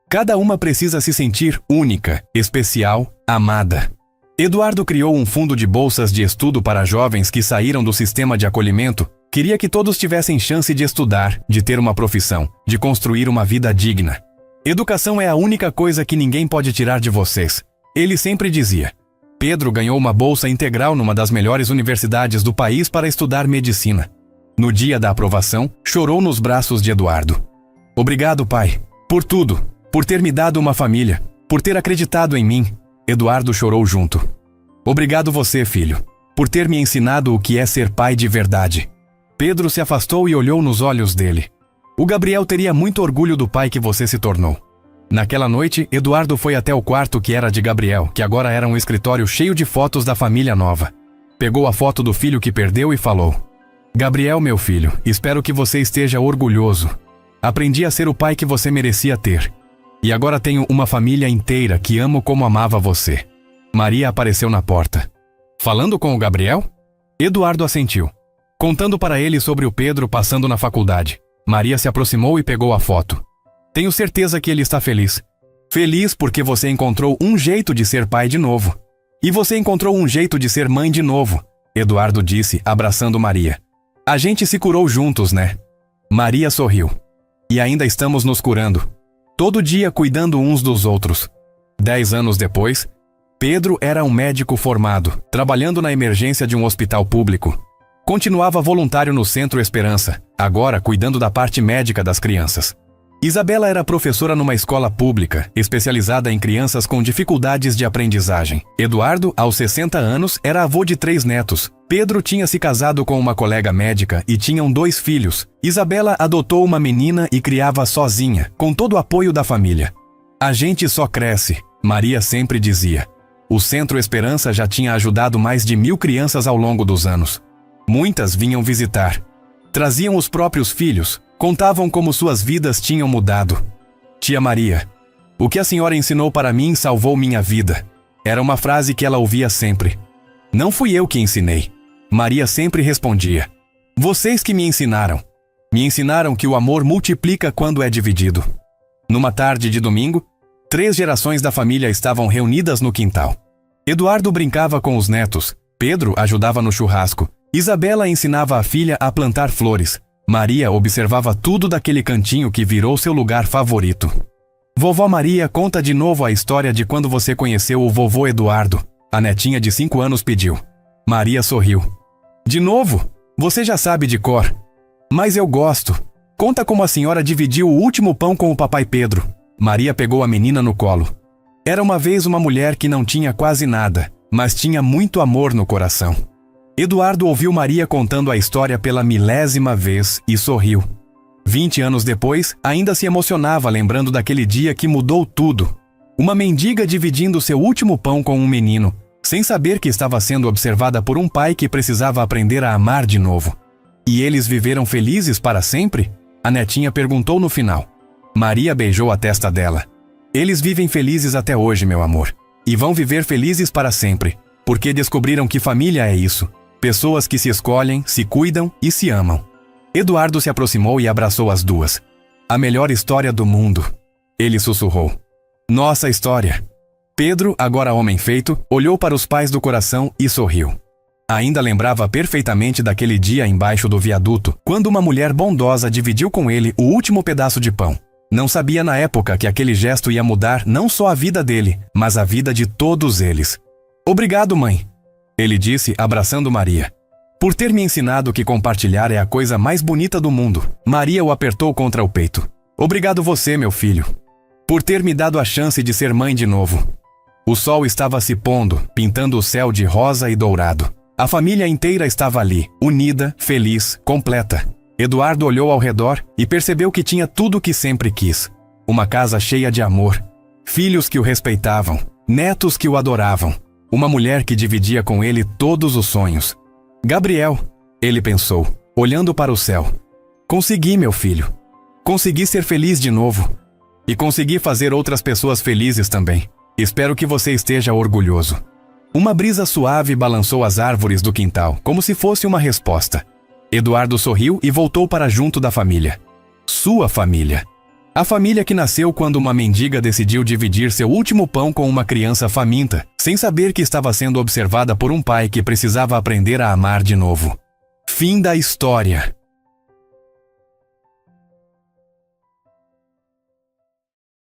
Cada uma precisa se sentir única, especial, amada. Eduardo criou um fundo de bolsas de estudo para jovens que saíram do sistema de acolhimento. Queria que todos tivessem chance de estudar, de ter uma profissão, de construir uma vida digna. Educação é a única coisa que ninguém pode tirar de vocês. Ele sempre dizia. Pedro ganhou uma bolsa integral numa das melhores universidades do país para estudar medicina. No dia da aprovação, chorou nos braços de Eduardo. Obrigado, pai, por tudo, por ter me dado uma família, por ter acreditado em mim. Eduardo chorou junto. Obrigado você, filho, por ter me ensinado o que é ser pai de verdade. Pedro se afastou e olhou nos olhos dele. O Gabriel teria muito orgulho do pai que você se tornou. Naquela noite, Eduardo foi até o quarto que era de Gabriel, que agora era um escritório cheio de fotos da família nova. Pegou a foto do filho que perdeu e falou: Gabriel, meu filho, espero que você esteja orgulhoso. Aprendi a ser o pai que você merecia ter. E agora tenho uma família inteira que amo como amava você. Maria apareceu na porta. Falando com o Gabriel? Eduardo assentiu. Contando para ele sobre o Pedro passando na faculdade. Maria se aproximou e pegou a foto. Tenho certeza que ele está feliz. Feliz porque você encontrou um jeito de ser pai de novo. E você encontrou um jeito de ser mãe de novo, Eduardo disse, abraçando Maria. A gente se curou juntos, né? Maria sorriu. E ainda estamos nos curando. Todo dia cuidando uns dos outros. 10 anos depois, Pedro era um médico formado, trabalhando na emergência de um hospital público. Continuava voluntário no Centro Esperança, agora cuidando da parte médica das crianças. Isabela era professora numa escola pública, especializada em crianças com dificuldades de aprendizagem. Eduardo, aos 60 anos, era avô de 3 netos. Pedro tinha se casado com uma colega médica e tinham 2 filhos. Isabela adotou uma menina e criava sozinha, com todo o apoio da família. A gente só cresce, Maria sempre dizia. O Centro Esperança já tinha ajudado mais de 1000 crianças ao longo dos anos. Muitas vinham visitar. Traziam os próprios filhos, contavam como suas vidas tinham mudado. Tia Maria, o que a senhora ensinou para mim salvou minha vida. Era uma frase que ela ouvia sempre. Não fui eu que ensinei. Maria sempre respondia. Vocês que me ensinaram. Me ensinaram que o amor multiplica quando é dividido. Numa tarde de domingo, 3 gerações da família estavam reunidas no quintal. Eduardo brincava com os netos. Pedro ajudava no churrasco. Isabela ensinava a filha a plantar flores. Maria observava tudo daquele cantinho que virou seu lugar favorito. Vovó Maria conta de novo a história de quando você conheceu o vovô Eduardo. A netinha de 5 anos pediu. Maria sorriu. De novo? Você já sabe de cor. Mas eu gosto. Conta como a senhora dividiu o último pão com o papai Pedro. Maria pegou a menina no colo. Era uma vez uma mulher que não tinha quase nada, mas tinha muito amor no coração. Eduardo ouviu Maria contando a história pela 1000ª vez e sorriu. 20 anos depois, ainda se emocionava lembrando daquele dia que mudou tudo. Uma mendiga dividindo seu último pão com um menino, sem saber que estava sendo observada por um pai que precisava aprender a amar de novo. E eles viveram felizes para sempre? A netinha perguntou no final. Maria beijou a testa dela. Eles vivem felizes até hoje, meu amor. E vão viver felizes para sempre, porque descobriram que família é isso. Pessoas que se escolhem, se cuidam e se amam. Eduardo se aproximou e abraçou as duas. A melhor história do mundo. Ele sussurrou. Nossa história. Pedro, agora homem feito, olhou para os pais do coração e sorriu. Ainda lembrava perfeitamente daquele dia embaixo do viaduto, quando uma mulher bondosa dividiu com ele o último pedaço de pão. Não sabia na época que aquele gesto ia mudar não só a vida dele, mas a vida de todos eles. Obrigado, mãe. Ele disse, abraçando Maria. Por ter me ensinado que compartilhar é a coisa mais bonita do mundo. Maria o apertou contra o peito. Obrigado você, meu filho. Por ter me dado a chance de ser mãe de novo. O sol estava se pondo, pintando o céu de rosa e dourado. A família inteira estava ali, unida, feliz, completa. Eduardo olhou ao redor e percebeu que tinha tudo o que sempre quis. Uma casa cheia de amor. Filhos que o respeitavam. Netos que o adoravam. Uma mulher que dividia com ele todos os sonhos. Gabriel, ele pensou, olhando para o céu. Consegui, meu filho. Consegui ser feliz de novo. E consegui fazer outras pessoas felizes também. Espero que você esteja orgulhoso. Uma brisa suave balançou as árvores do quintal, como se fosse uma resposta. Eduardo sorriu e voltou para junto da família. Sua família. A família que nasceu quando uma mendiga decidiu dividir seu último pão com uma criança faminta, sem saber que estava sendo observada por um pai que precisava aprender a amar de novo. Fim da história.